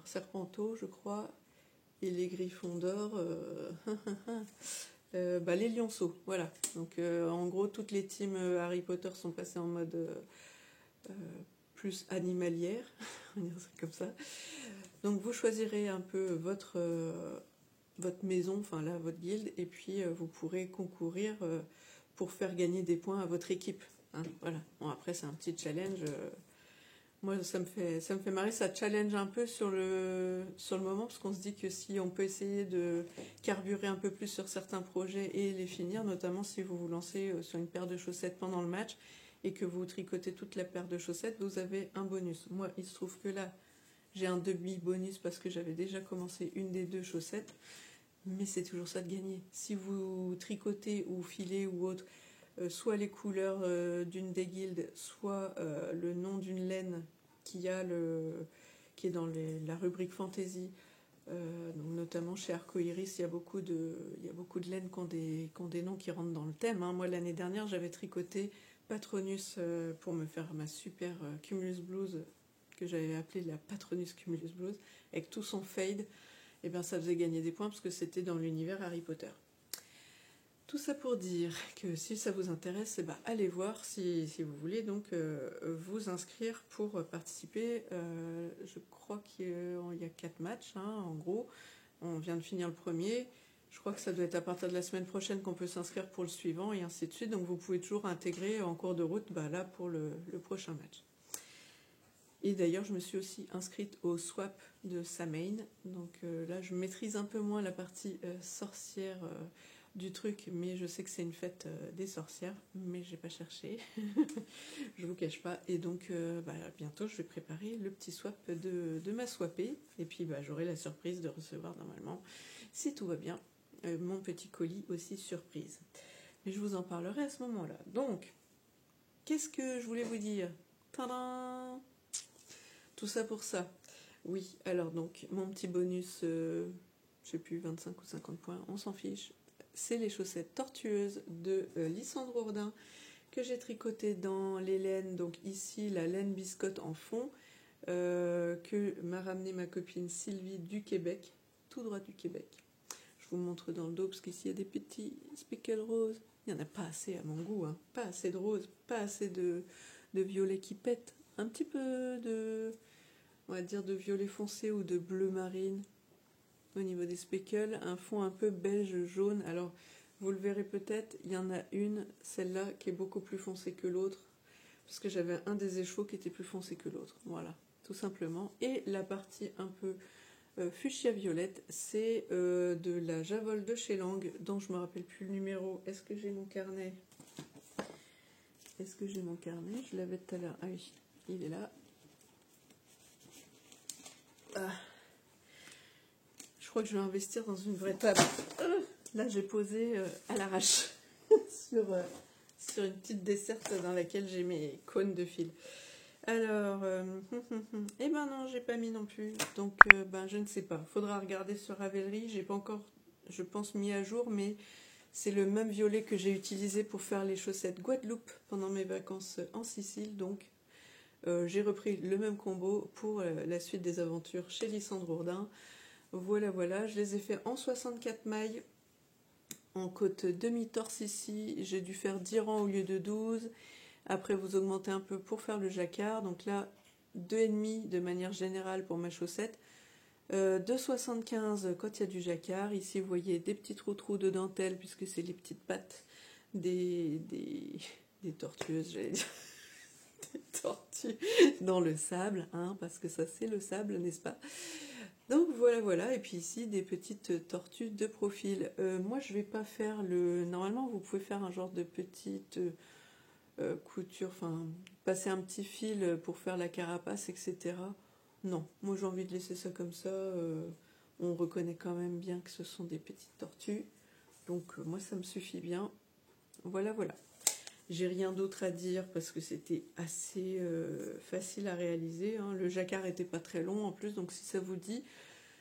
S1: Serpenteaux, je crois, et les Griffons d'or, les Lionceaux, voilà. Donc en gros, toutes les teams Harry Potter sont passées en mode plus animalière, on va dire ça comme ça. Donc vous choisirez un peu votre maison, enfin là, votre guilde, et puis vous pourrez concourir pour faire gagner des points à votre équipe. Hein, voilà. Bon, après, c'est un petit challenge. Moi, ça me fait marrer, ça challenge un peu sur le moment, parce qu'on se dit que si on peut essayer de carburer un peu plus sur certains projets et les finir, notamment si vous vous lancez sur une paire de chaussettes pendant le match et que vous tricotez toute la paire de chaussettes, vous avez un bonus. Moi, il se trouve que là, j'ai un demi-bonus parce que j'avais déjà commencé une des deux chaussettes, mais c'est toujours ça de gagner. Si vous tricotez ou filez ou autre, soit les couleurs d'une des guildes, soit le nom d'une laine qui est dans la rubrique fantasy. Donc notamment chez Arcoiris, il y a beaucoup de laines qui ont des noms qui rentrent dans le thème. Hein. Moi, l'année dernière, j'avais tricoté Patronus pour me faire ma super Cumulus Blues, que j'avais appelée la Patronus Cumulus Blues, avec tout son fade. Et bien, ça faisait gagner des points parce que c'était dans l'univers Harry Potter. Tout ça pour dire que si ça vous intéresse, allez voir si vous voulez donc vous inscrire pour participer. Je crois qu'il y a 4 matchs, hein, en gros. On vient de finir le premier. Je crois que ça doit être à partir de la semaine prochaine qu'on peut s'inscrire pour le suivant et ainsi de suite. Donc vous pouvez toujours intégrer en cours de route là pour le prochain match. Et d'ailleurs, je me suis aussi inscrite au swap de Samhain. Donc là, je maîtrise un peu moins la partie sorcière du truc, mais je sais que c'est une fête des sorcières, mais j'ai pas cherché, je vous cache pas. Et donc bientôt je vais préparer le petit swap de ma swapée, et puis j'aurai la surprise de recevoir normalement, si tout va bien, mon petit colis aussi surprise. Mais je vous en parlerai à ce moment-là. Donc, qu'est-ce que je voulais vous dire? Tadam! Tout ça pour ça. Oui, alors donc, mon petit bonus, je sais plus, 25 ou 50 points, on s'en fiche. C'est les chaussettes tortueuses de Lysandre Ourdin que j'ai tricotées dans les laines. Donc ici, la laine biscotte en fond que m'a ramené ma copine Sylvie du Québec, tout droit du Québec. Je vous montre dans le dos parce qu'ici il y a des petits speckles roses. Il n'y en a pas assez à mon goût, hein. Pas assez de rose, pas assez de violet qui pète. Un petit peu de, on va dire, de violet foncé ou de bleu marine au niveau des speckles. Un fond un peu beige jaune. Alors vous le verrez peut-être, il y en a une, celle-là, qui est beaucoup plus foncée que l'autre. Parce que j'avais un des écheveaux qui était plus foncé que l'autre. Voilà, tout simplement. Et la partie un peu fuchsia violette, c'est de la Javol de chez Lang, dont je ne me rappelle plus le numéro. Est-ce que j'ai mon carnet? Est-ce que j'ai mon carnet? Je l'avais tout à l'heure. Ah oui, il est là. Ah. Je crois que je vais investir dans une vraie table. Là, j'ai posé à l'arrache sur une petite desserte dans laquelle j'ai mes cônes de fil. Alors, eh ben non, j'ai pas mis non plus. Donc, ben, je ne sais pas. Faudra regarder sur Ravelry. J'ai pas encore, je pense, mis à jour, mais c'est le même violet que j'ai utilisé pour faire les chaussettes Guadeloupe pendant mes vacances en Sicile. Donc, j'ai repris le même combo pour la suite des aventures chez Lysandre Ourdin. Voilà, voilà. Je les ai fait en 64 mailles, en côte demi-torse ici. J'ai dû faire 10 rangs au lieu de 12. Après, vous augmentez un peu pour faire le jacquard. Donc là, 2,5 de manière générale pour ma chaussette. 2,75 quand il y a du jacquard. Ici, vous voyez des petits trous de dentelle, puisque c'est les petites pattes des tortueuses, j'allais dire. Des tortues dans le sable, hein, parce que ça, c'est le sable, n'est-ce pas? Donc voilà, voilà. Et puis ici, des petites tortues de profil. Moi, je vais pas faire le... Normalement, vous pouvez faire un genre de petite... couture, enfin passer un petit fil pour faire la carapace, etc. Non, moi j'ai envie de laisser ça comme ça. On reconnaît quand même bien que ce sont des petites tortues. Donc moi ça me suffit bien. Voilà, voilà. J'ai rien d'autre à dire parce que c'était assez facile à réaliser, hein. Le jacquard était pas très long en plus, donc si ça vous dit,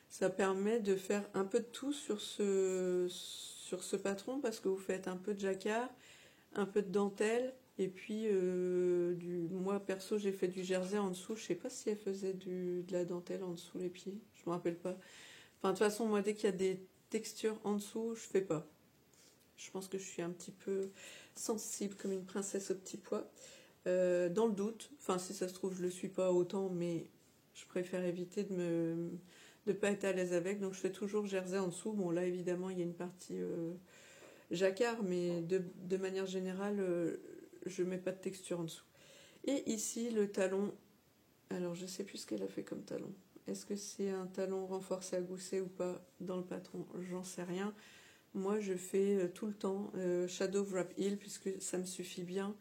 S1: ça permet de faire un peu de tout sur ce patron parce que vous faites un peu de jacquard, un peu de dentelle. Et puis, moi, perso, j'ai fait du jersey en dessous. Je sais pas si elle faisait de la dentelle en dessous les pieds. Je me rappelle pas. Enfin, de toute façon, moi, dès qu'il y a des textures en dessous, je fais pas. Je pense que je suis un petit peu sensible, comme une princesse au petit pois. Dans le doute, enfin, si ça se trouve, je le suis pas autant, mais je préfère éviter de pas être à l'aise avec. Donc, je fais toujours jersey en dessous. Bon, là, évidemment, il y a une partie jacquard, mais de manière générale... je mets pas de texture en dessous. Et ici, le talon. Alors, je sais plus ce qu'elle a fait comme talon. Est-ce que c'est un talon renforcé à gousset ou pas dans le patron? J'en sais rien. Moi, je fais tout le temps Shadow Wrap Heel puisque ça me suffit bien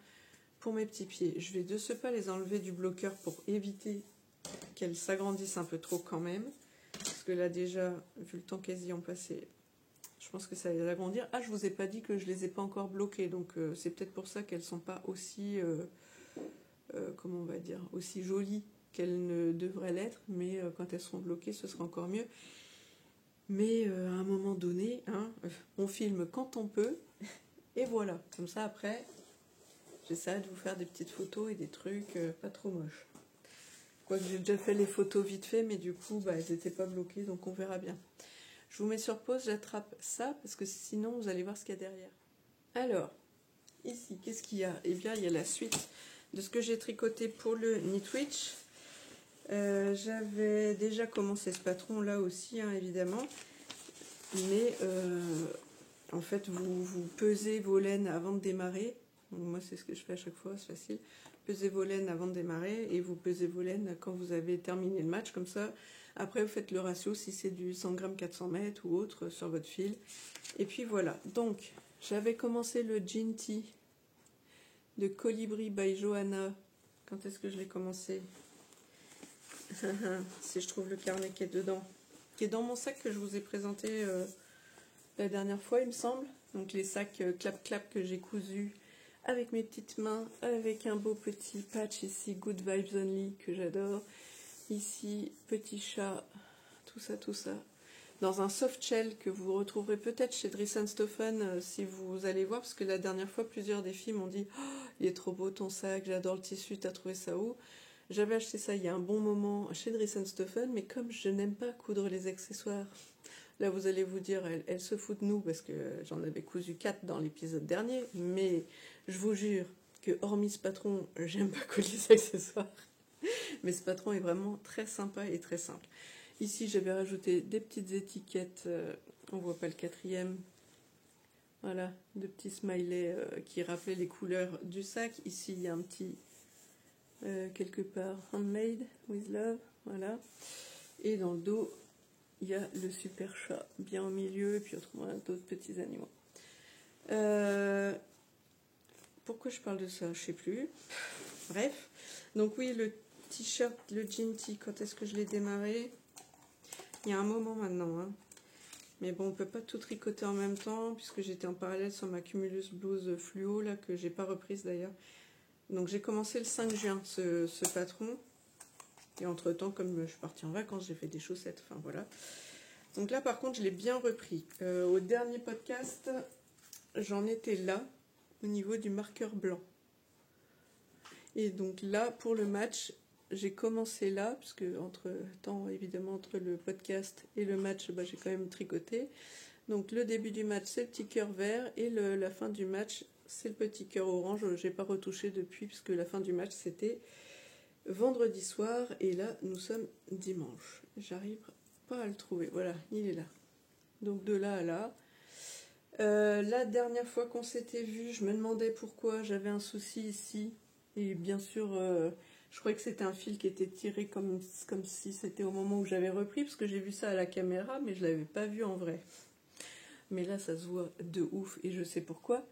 S1: pour mes petits pieds. Je vais de ce pas les enlever du bloqueur pour éviter qu'elles s'agrandissent un peu trop quand même. Parce que là, déjà, vu le temps qu'elles y ont passé, je pense que ça va les agrandir. Ah, je vous ai pas dit que je les ai pas encore bloquées, donc c'est peut-être pour ça qu'elles sont pas aussi, comment on va dire, aussi jolies qu'elles ne devraient l'être, mais quand elles seront bloquées, ce sera encore mieux. Mais à un moment donné, hein, on filme quand on peut, et voilà. Comme ça, après, j'essaie de vous faire des petites photos et des trucs pas trop moches. Quoique j'ai déjà fait les photos vite fait, mais du coup, bah, elles n'étaient pas bloquées, donc on verra bien. Je vous mets sur pause, j'attrape ça, parce que sinon, vous allez voir ce qu'il y a derrière. Alors, ici, qu'est-ce qu'il y a? Eh bien, il y a la suite de ce que j'ai tricoté pour le Knitwitch. J'avais déjà commencé ce patron-là aussi, hein, évidemment. Mais, en fait, vous pesez vos laines avant de démarrer. Donc, moi, c'est ce que je fais à chaque fois, c'est facile. Pesez vos laines avant de démarrer et vous pesez vos laines quand vous avez terminé le match, comme ça. Après, vous faites le ratio si c'est du 100 grammes 400 mètres ou autre sur votre fil. Et puis voilà. Donc, j'avais commencé le Jean Tea de Colibri by Johanna. Quand est-ce que je l'ai commencé? Si je trouve le carnet qui est dedans. Qui est dans mon sac que je vous ai présenté la dernière fois, il me semble. Donc, les sacs clap-clap que j'ai cousus avec mes petites mains, avec un beau petit patch ici, Good Vibes Only, que j'adore. Ici, petit chat, tout ça, dans un soft shell que vous retrouverez peut-être chez Dries&Stoffen si vous allez voir, parce que la dernière fois, plusieurs des filles m'ont dit « Oh, il est trop beau ton sac, j'adore le tissu, t'as trouvé ça où ?» J'avais acheté ça il y a un bon moment chez Dries&Stoffen, mais comme je n'aime pas coudre les accessoires, Là, vous allez vous dire, elle se fout de nous parce que j'en avais cousu 4 dans l'épisode dernier, mais je vous jure que hormis ce patron, j'aime pas coller les accessoires. Mais ce patron est vraiment très sympa et très simple. Ici, j'avais rajouté des petites étiquettes, on voit pas le 4e. Voilà, de petits smileys qui rappelaient les couleurs du sac. Ici, il y a un petit, quelque part, handmade with love, voilà. Et dans le dos, il y a le super chat bien au milieu, et puis autrement, d'autres petits animaux. Pourquoi je parle de ça, je sais plus. Bref, donc oui, le t-shirt, le jean tee, quand est-ce que je l'ai démarré? Il y a un moment maintenant, hein. Mais bon, on peut pas tout tricoter en même temps, puisque j'étais en parallèle sur ma Cumulus blouse fluo, là, que j'ai pas reprise d'ailleurs. Donc j'ai commencé le 5 juin, ce patron. Et entre-temps, comme je suis partie en vacances, j'ai fait des chaussettes, enfin voilà. Donc là, par contre, je l'ai bien repris. Au dernier podcast, j'en étais là, au niveau du marqueur blanc. Et donc là, pour le match, j'ai commencé là, puisque entre-temps, évidemment, entre le podcast et le match, bah, j'ai quand même tricoté. Donc le début du match, c'est le petit cœur vert, et la fin du match, c'est le petit cœur orange. Je n'ai pas retouché depuis, puisque la fin du match, c'était vendredi soir, et là, nous sommes dimanche. J'arrive pas à le trouver. Voilà, il est là. Donc de là à là. La dernière fois qu'on s'était vu, je me demandais pourquoi j'avais un souci ici. Et bien sûr, je croyais que c'était un fil qui était tiré comme si c'était au moment où j'avais repris, parce que j'ai vu ça à la caméra, mais je ne l'avais pas vu en vrai. Mais là, ça se voit de ouf, et je sais pourquoi.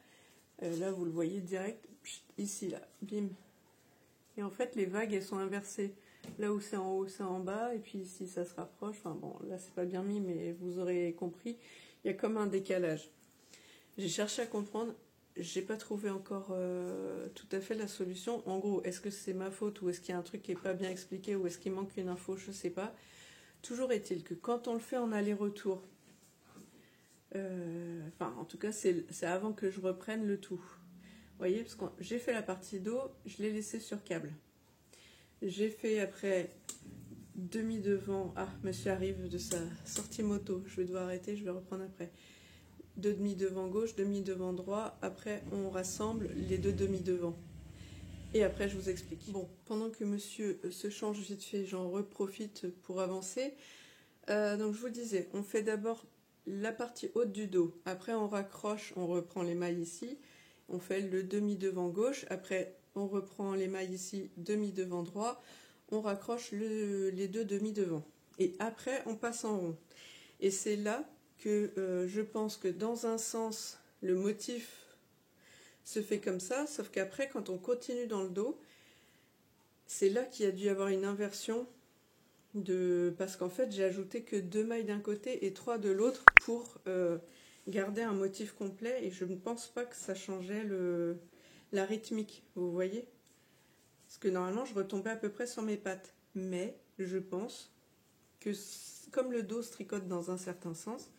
S1: Là, vous le voyez direct, ici, là, bim. Et en fait, les vagues, elles sont inversées. Là où c'est en haut, c'est en bas, et puis ici, ça se rapproche. Enfin bon, là, c'est pas bien mis, mais vous aurez compris. Il y a comme un décalage. J'ai cherché à comprendre. J'ai pas trouvé encore tout à fait la solution. En gros, est-ce que c'est ma faute ou est-ce qu'il y a un truc qui est pas bien expliqué ou est-ce qu'il manque une info, je sais pas. Toujours est-il que quand on le fait en aller-retour, enfin en tout cas c'est avant que je reprenne le tout. Vous voyez, parce que j'ai fait la partie dos, je l'ai laissé sur câble. J'ai fait après demi-devant. Ah, monsieur arrive de sa sortie moto. Je vais devoir arrêter, je vais reprendre après. Deux demi-devant gauche, demi-devant droit. Après, on rassemble les deux demi-devant. Et après, je vous explique. Bon, pendant que monsieur se change vite fait, j'en reprofite pour avancer. Donc, je vous disais, on fait d'abord la partie haute du dos. Après, on raccroche, on reprend les mailles ici. On fait le demi-devant gauche. Après, on reprend les mailles ici, demi-devant droit. On raccroche les deux demi-devant. Et après, on passe en rond. Et c'est là que je pense que dans un sens, le motif se fait comme ça, sauf qu'après, quand on continue dans le dos, c'est là qu'il y a dû y avoir une inversion, parce qu'en fait, j'ai ajouté que 2 mailles d'un côté et 3 de l'autre pour garder un motif complet, et je ne pense pas que ça changeait la rythmique, vous voyez? Parce que normalement, je retombais à peu près sur mes pattes. Mais je pense que, comme le dos se tricote dans un certain sens,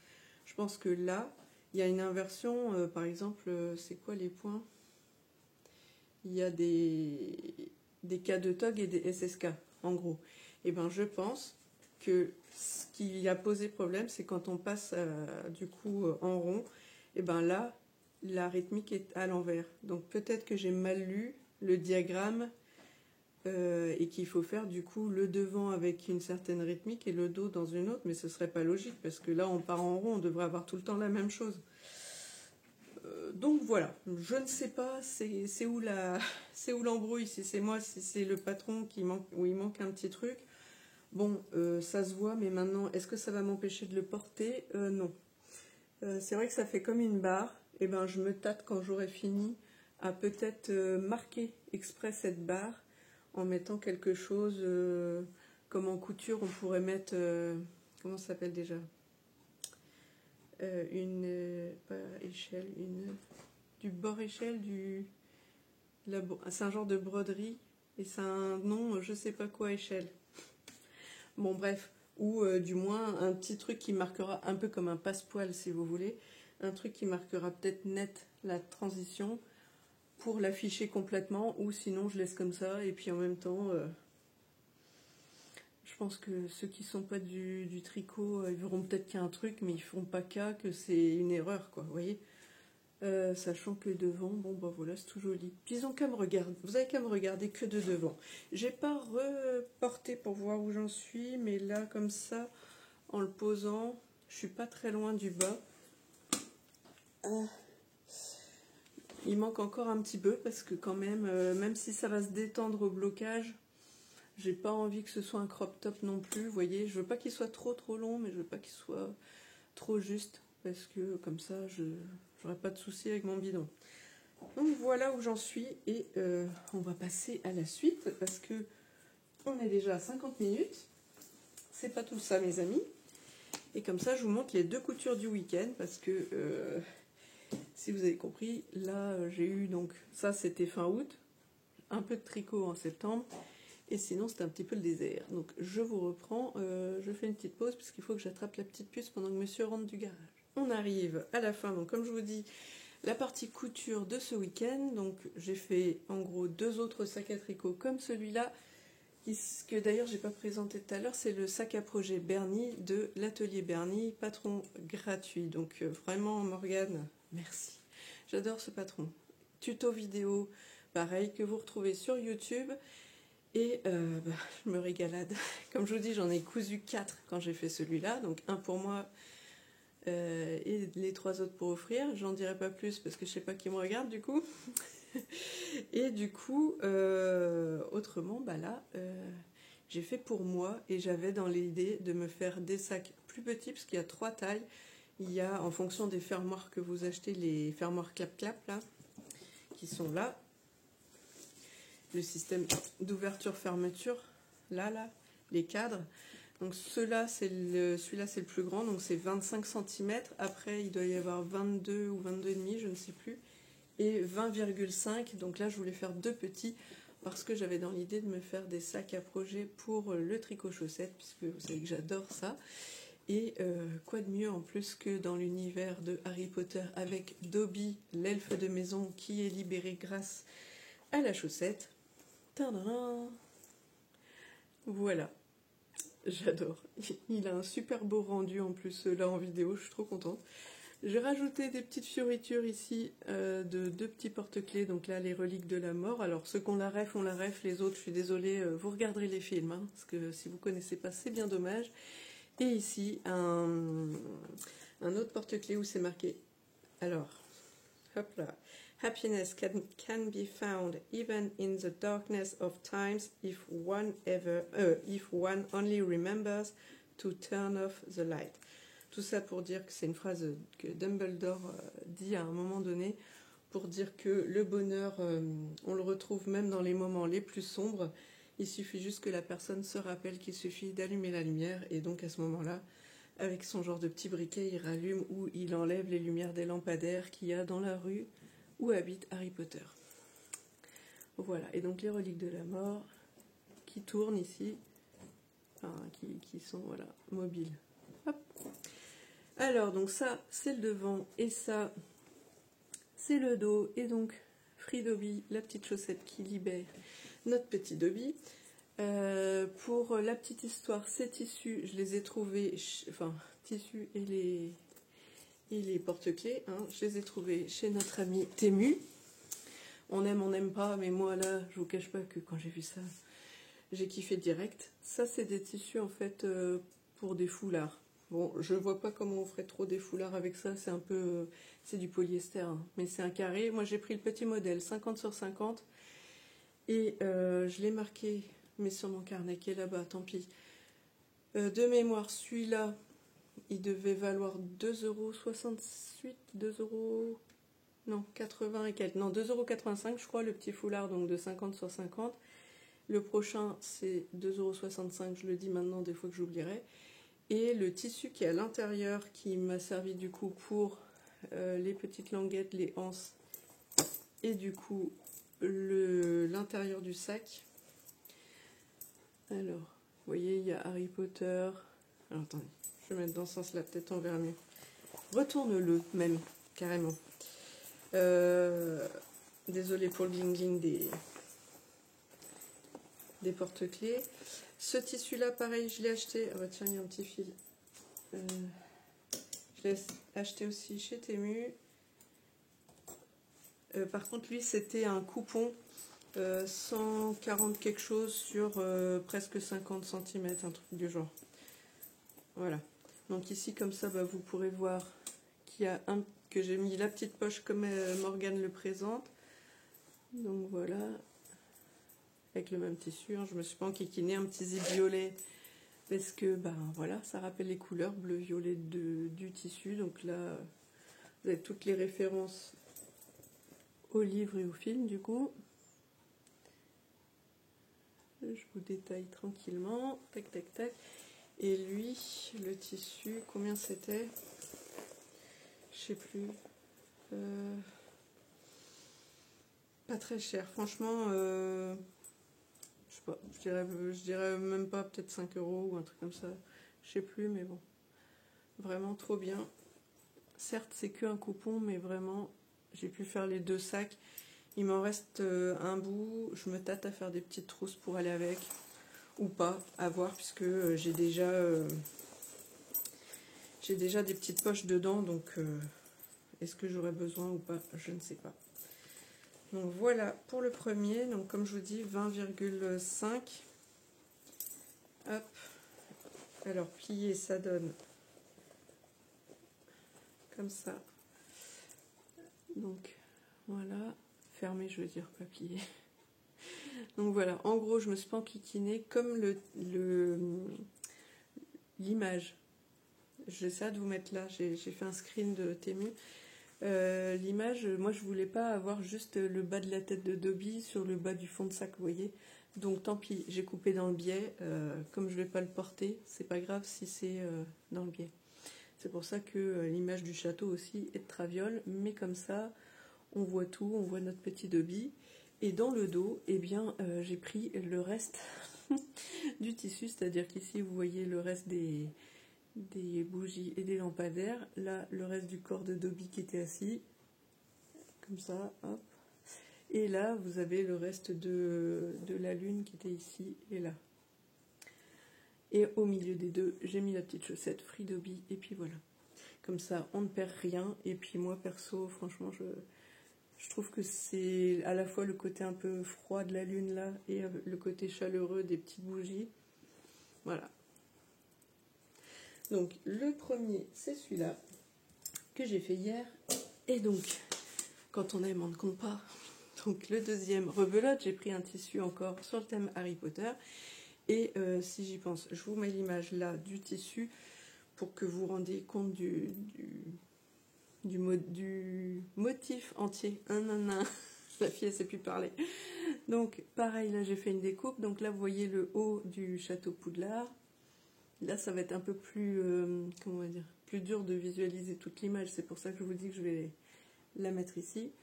S1: je pense que là, il y a une inversion. Par exemple, c'est quoi les points? Il y a des K de TOG et des SSK, en gros. Et bien, je pense que ce qui a posé problème, c'est quand on passe du coup en rond, et bien là, la rythmique est à l'envers. Donc peut-être que j'ai mal lu le diagramme et qu'il faut faire du coup le devant avec une certaine rythmique et le dos dans une autre, mais ce serait pas logique parce que là on part en rond, on devrait avoir tout le temps la même chose. Donc voilà, je ne sais pas c'est où l'embrouille, si c'est moi, si c'est le patron où il manque un petit truc. Bon, ça se voit, mais maintenant, est-ce que ça va m'empêcher de le porter? Non. C'est vrai que ça fait comme une barre. Et ben, je me tâte quand j'aurai fini à peut-être marquer exprès cette barre en mettant quelque chose comme en couture. On pourrait mettre, comment ça s'appelle déjà? Pas échelle, du bord échelle, c'est un genre de broderie et c'est un nom, je sais pas quoi, échelle. Bon bref, ou du moins un petit truc qui marquera un peu comme un passepoil si vous voulez, un truc qui marquera peut-être net la transition pour l'afficher complètement, ou sinon je laisse comme ça et puis en même temps Je pense que ceux qui sont pas du tricot, ils verront peut-être qu'il y a un truc, mais ils feront pas cas que c'est une erreur, quoi, vous voyez. Sachant que devant, bon bah voilà, c'est tout joli. Puis ils ont qu'à me regarder, vous avez qu'à me regarder que de devant. J'ai pas reporté pour voir où j'en suis, mais là, comme ça, en le posant, je suis pas très loin du bas. Il manque encore un petit peu, parce que quand même, même si ça va se détendre au blocage, j'ai pas envie que ce soit un crop top non plus, vous voyez. Je veux pas qu'il soit trop long, mais je veux pas qu'il soit trop juste, parce que comme ça, j'aurai pas de soucis avec mon bidon. Donc voilà où j'en suis, et on va passer à la suite, parce que on est déjà à 50 minutes. C'est pas tout ça, mes amis. Et comme ça, je vous montre les 2 coutures du week-end, parce que, si vous avez compris, là, j'ai eu, donc, ça c'était fin août, un peu de tricot en septembre, et sinon c'était un petit peu le désert. Donc je vous reprends, je fais une petite pause, parce qu'il faut que j'attrape la petite puce pendant que monsieur rentre du garage. On arrive à la fin, donc comme je vous dis, la partie couture de ce week-end. Donc j'ai fait en gros 2 autres sacs à tricot comme celui-là, que d'ailleurs j'ai pas présenté tout à l'heure, c'est le sac à projet Bernie de l'atelier Bernie, patron gratuit. Donc vraiment Morgane, merci. J'adore ce patron. Tuto vidéo, pareil, que vous retrouvez sur YouTube. Et je me régalade. Comme je vous dis, j'en ai cousu 4 quand j'ai fait celui-là. Donc un pour moi et les 3 autres pour offrir. J'en dirai pas plus parce que je sais pas qui me regarde du coup. Et du coup, autrement, bah là, j'ai fait pour moi, et j'avais dans l'idée de me faire des sacs plus petits, parce qu'il y a 3 tailles. Il y a, en fonction des fermoirs que vous achetez, les fermoirs clap-clap, là, qui sont là. Le système d'ouverture-fermeture, là, les cadres. Donc celui-là, c'est le plus grand, donc c'est 25 cm. Après, il doit y avoir 22 ou 22,5, je ne sais plus. Et 20,5, donc là je voulais faire 2 petits parce que j'avais dans l'idée de me faire des sacs à projet pour le tricot chaussette, puisque vous savez que j'adore ça. Et quoi de mieux en plus que dans l'univers de Harry Potter avec Dobby, l'elfe de maison qui est libéré grâce à la chaussette. Tadam! Voilà, j'adore. Il a un super beau rendu en plus là en vidéo, je suis trop contente. J'ai rajouté des petites fioritures ici de 2 petits porte-clés, donc là les reliques de la mort. Alors ceux qu'on la ref, on la ref, les autres, je suis désolée, vous regarderez les films, hein, parce que si vous ne connaissez pas, c'est bien dommage. Et ici, un autre porte-clés où c'est marqué, alors, hop là, Happiness can be found even in the darkness of times if one only remembers to turn off the light. Tout ça pour dire que c'est une phrase que Dumbledore dit à un moment donné, pour dire que le bonheur, on le retrouve même dans les moments les plus sombres. Il suffit juste que la personne se rappelle qu'il suffit d'allumer la lumière, et donc à ce moment-là, avec son genre de petit briquet, il rallume ou il enlève les lumières des lampadaires qu'il y a dans la rue où habite Harry Potter. Voilà, et donc les reliques de la mort qui tournent ici, enfin, qui sont voilà, mobiles. Hop. Alors, donc ça, c'est le devant, et ça, c'est le dos, et donc Free Dobby, la petite chaussette qui libère notre petit Dobby. Pour la petite histoire, ces tissus, je les ai trouvés, enfin, tissus et les porte-clés, hein, je les ai trouvés chez notre ami Temu. On aime, on n'aime pas, mais moi là, je vous cache pas que quand j'ai vu ça, j'ai kiffé direct. Ça, c'est des tissus en fait pour des foulards. Bon, je vois pas comment on ferait trop des foulards avec ça, c'est un peu, c'est du polyester, hein, mais c'est un carré. Moi j'ai pris le petit modèle 50 sur 50 et je l'ai marqué, mais sur mon carnet qui est là-bas, tant pis. De mémoire, celui-là, il devait valoir 2,68 €, non, 80 et quelques, non, 2,85 € je crois, le petit foulard, donc de 50 sur 50. Le prochain, c'est 2,65 €, je le dis maintenant, des fois que j'oublierai. Et le tissu qui est à l'intérieur, qui m'a servi du coup pour les petites languettes, les anses, et du coup l'intérieur du sac. Alors, vous voyez, il y a Harry Potter. Alors attendez, je vais mettre dans ce sens-là, peut-être on verra mieux. Retourne-le même, carrément. Désolée pour le bling bling des... des porte-clés. Ce tissu-là, pareil, je l'ai acheté. Ah bah tiens, il y a un petit fil. Je l'ai acheté aussi chez Temu. Par contre, lui, c'était un coupon 140 quelque chose sur presque 50 cm, un truc du genre. Voilà. Donc ici, comme ça, bah, vous pourrez voir qu'il y a que j'ai mis la petite poche comme Morgane le présente. Donc voilà. Avec le même tissu. Hein. Je me suis pas enquiquinée, un petit zip violet. Parce que, ben voilà, ça rappelle les couleurs bleu-violet du tissu. Donc là, vous avez toutes les références au livre et au film, du coup. Je vous détaille tranquillement. Tac, tac, tac. Et lui, le tissu, combien c'était? Je sais plus. Pas très cher. Franchement, je sais pas. Je dirais même pas, peut-être 5 € ou un truc comme ça. Je sais plus, mais bon. Vraiment trop bien. Certes, c'est qu'un coupon, mais vraiment, j'ai pu faire les 2 sacs. Il m'en reste un bout. Je me tâte à faire des petites trousses pour aller avec. Ou pas, à voir, puisque j'ai déjà des petites poches dedans. Donc, est-ce que j'aurai besoin ou pas? Je ne sais pas. Donc, voilà pour le premier. Donc, comme je vous dis, 20,5. Hop. Alors, plié, ça donne comme ça. Donc, voilà. Fermé, je veux dire, pas plié. Donc voilà, en gros, je me suis pas enquiquinée comme l'image. J'essaie de vous mettre là, j'ai fait un screen de Temu. L'image, moi je voulais pas avoir juste le bas de la tête de Dobby sur le bas du fond de sac, vous voyez. Donc tant pis, j'ai coupé dans le biais. Comme je vais pas le porter, c'est pas grave si c'est dans le biais. C'est pour ça que l'image du château aussi est de traviole, mais comme ça, on voit tout, on voit notre petit Dobby. Et dans le dos, eh bien, j'ai pris le reste du tissu, c'est-à-dire qu'ici, vous voyez le reste des bougies et des lampadaires. Là, le reste du corps de Dobby qui était assis, comme ça, hop. Et là, vous avez le reste de la lune qui était ici et là. Et au milieu des deux, j'ai mis la petite chaussette Free Dobby, et puis voilà. Comme ça, on ne perd rien. Et puis moi, perso, franchement, je trouve que c'est à la fois le côté un peu froid de la lune là et le côté chaleureux des petites bougies. Voilà. Donc le premier, c'est celui-là que j'ai fait hier. Et donc, quand on aime, on ne compte pas. Donc le deuxième, rebelote, j'ai pris un tissu encore sur le thème Harry Potter. Et si j'y pense, je vous mets l'image là du tissu pour que vous vous rendiez compte du motif entier. La fille, elle sait plus parler. Donc, pareil, là, j'ai fait une découpe. Donc là, vous voyez le haut du château Poudlard. Là, ça va être un peu plus, comment on va dire, plus dur de visualiser toute l'image. C'est pour ça que je vous dis que je vais la mettre ici.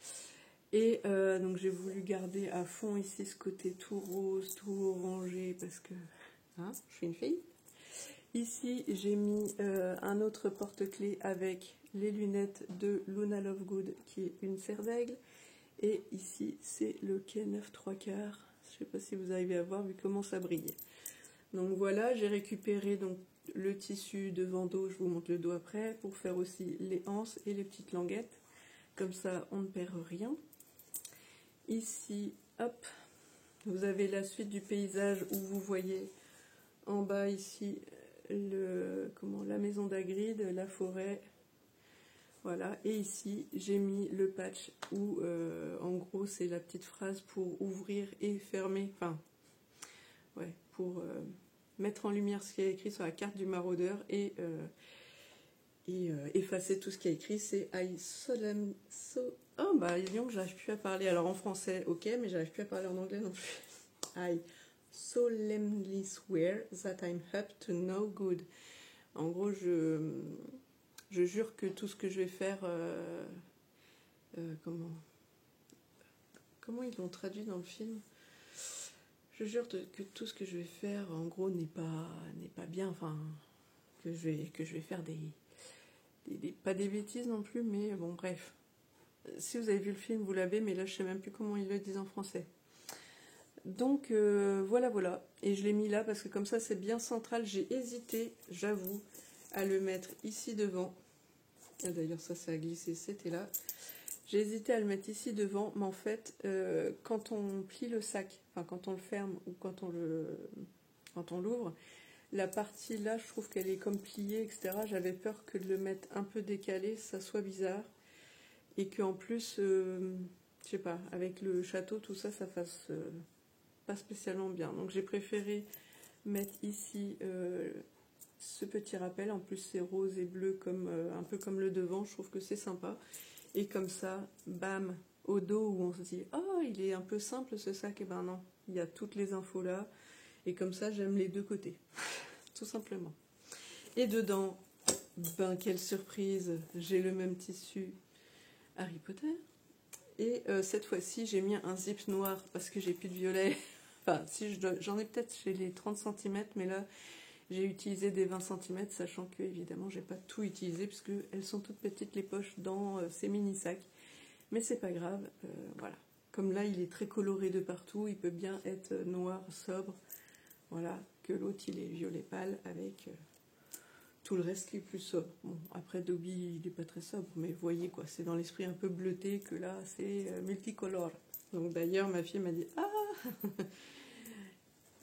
S1: Et donc, j'ai voulu garder à fond ici ce côté tout rose, tout orangé, parce que hein, je suis une fille. Ici, j'ai mis un autre porte-clés avec les lunettes de Luna Lovegood, qui est une serre d'aigle. Et ici, c'est le quai 9/3. Je ne sais pas si vous arrivez à voir, vu comment ça brille. Donc voilà, j'ai récupéré donc, le tissu devant dos, je vous montre le dos après, pour faire aussi les anses et les petites languettes. Comme ça, on ne perd rien. Ici, hop, vous avez la suite du paysage où vous voyez en bas ici la maison d'Hagrid, la forêt. Voilà, et ici j'ai mis le patch où en gros c'est la petite phrase pour ouvrir et fermer, enfin, ouais, pour mettre en lumière ce qui est écrit sur la carte du maraudeur et effacer tout ce qui est écrit. C'est oh bah disons que j'arrive plus à parler. Alors en français, ok, mais j'arrive plus à parler en anglais non plus. I solemnly swear that I'm up to no good. En gros, je jure que tout ce que je vais faire, comment ils l'ont traduit dans le film? Je jure que tout ce que je vais faire, en gros, n'est pas bien. Enfin, que je vais faire pas des bêtises non plus, mais bon, bref. Si vous avez vu le film, vous l'avez, mais là, je sais même plus comment ils le disent en français. Donc voilà. Et je l'ai mis là parce que comme ça c'est bien central. J'ai hésité, j'avoue, à le mettre ici devant. Ah, d'ailleurs ça a glissé, c'était là. J'ai hésité à le mettre ici devant, mais en fait, quand on plie le sac, enfin quand on le ferme ou quand on l'ouvre, la partie là, je trouve qu'elle est comme pliée, etc. J'avais peur que de le mettre un peu décalé, ça soit bizarre. Et qu'en plus, je sais pas, avec le château, tout ça, ça fasse pas spécialement bien. Donc j'ai préféré mettre ici ce petit rappel. En plus, c'est rose et bleu, comme, un peu comme le devant. Je trouve que c'est sympa. Et comme ça, bam, au dos où on se dit « Oh, il est un peu simple ce sac ». Et ben non, il y a toutes les infos là. Et comme ça, j'aime les deux côtés. Tout simplement. Et dedans, ben quelle surprise, j'ai le même tissu Harry Potter. Et cette fois-ci, j'ai mis un zip noir parce que j'ai plus de violet. Enfin, si j'en ai peut-être chez les 30 cm, mais là, j'ai utilisé des 20 cm, sachant que, évidemment, j'ai pas tout utilisé, puisque elles sont toutes petites, les poches, dans ces mini-sacs. Mais c'est pas grave, voilà. Comme là, il est très coloré de partout, il peut bien être noir, sobre, voilà, que l'autre, il est violet pâle, avec tout le reste qui est plus sobre. Bon, après, Dobby, il est pas très sobre, mais vous voyez, quoi, c'est dans l'esprit un peu bleuté que là, c'est multicolore. Donc d'ailleurs, ma fille m'a dit « Ah !»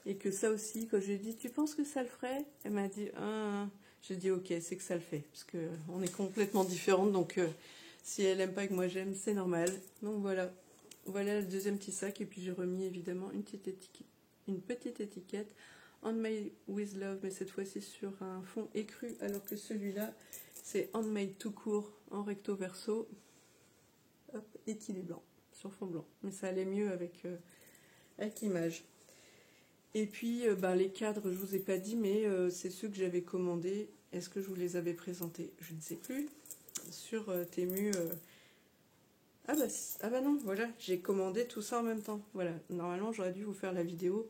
S1: Et que ça aussi, quand je lui ai dit « Tu penses que ça le ferait ?» Elle m'a dit « Ah !» J'ai dit « Ok, c'est que ça le fait. » Parce qu'on est complètement différentes, donc si elle aime pas et que moi j'aime, c'est normal. Donc voilà. Voilà le deuxième petit sac. Et puis j'ai remis évidemment une petite étiquette « Handmade with love », mais cette fois-ci sur un fond écru, alors que celui-là, c'est « Handmade tout court » en recto verso. Hop, et qu'il est blanc, sur fond blanc. Mais ça allait mieux avec l'image. Et puis, les cadres, je vous ai pas dit, mais c'est ceux que j'avais commandés. Est-ce que je vous les avais présentés? Je ne sais plus. Sur Temu. Ah bah non, voilà, j'ai commandé tout ça en même temps. Voilà, normalement, j'aurais dû vous faire la vidéo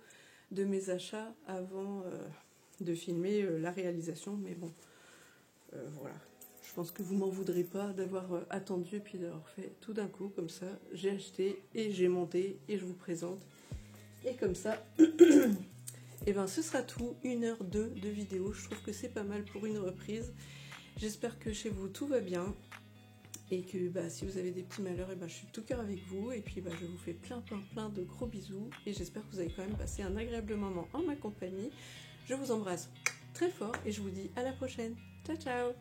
S1: de mes achats avant de filmer la réalisation. Mais bon, voilà. Je pense que vous m'en voudrez pas d'avoir attendu et puis d'avoir fait tout d'un coup, comme ça. J'ai acheté et j'ai monté et je vous présente. Et comme ça, et ben ce sera tout, 1h02 de vidéo. Je trouve que c'est pas mal pour une reprise. J'espère que chez vous tout va bien. Et que si vous avez des petits malheurs, et je suis de tout cœur avec vous. Et puis je vous fais plein de gros bisous. Et j'espère que vous avez quand même passé un agréable moment en ma compagnie. Je vous embrasse très fort et je vous dis à la prochaine. Ciao ciao.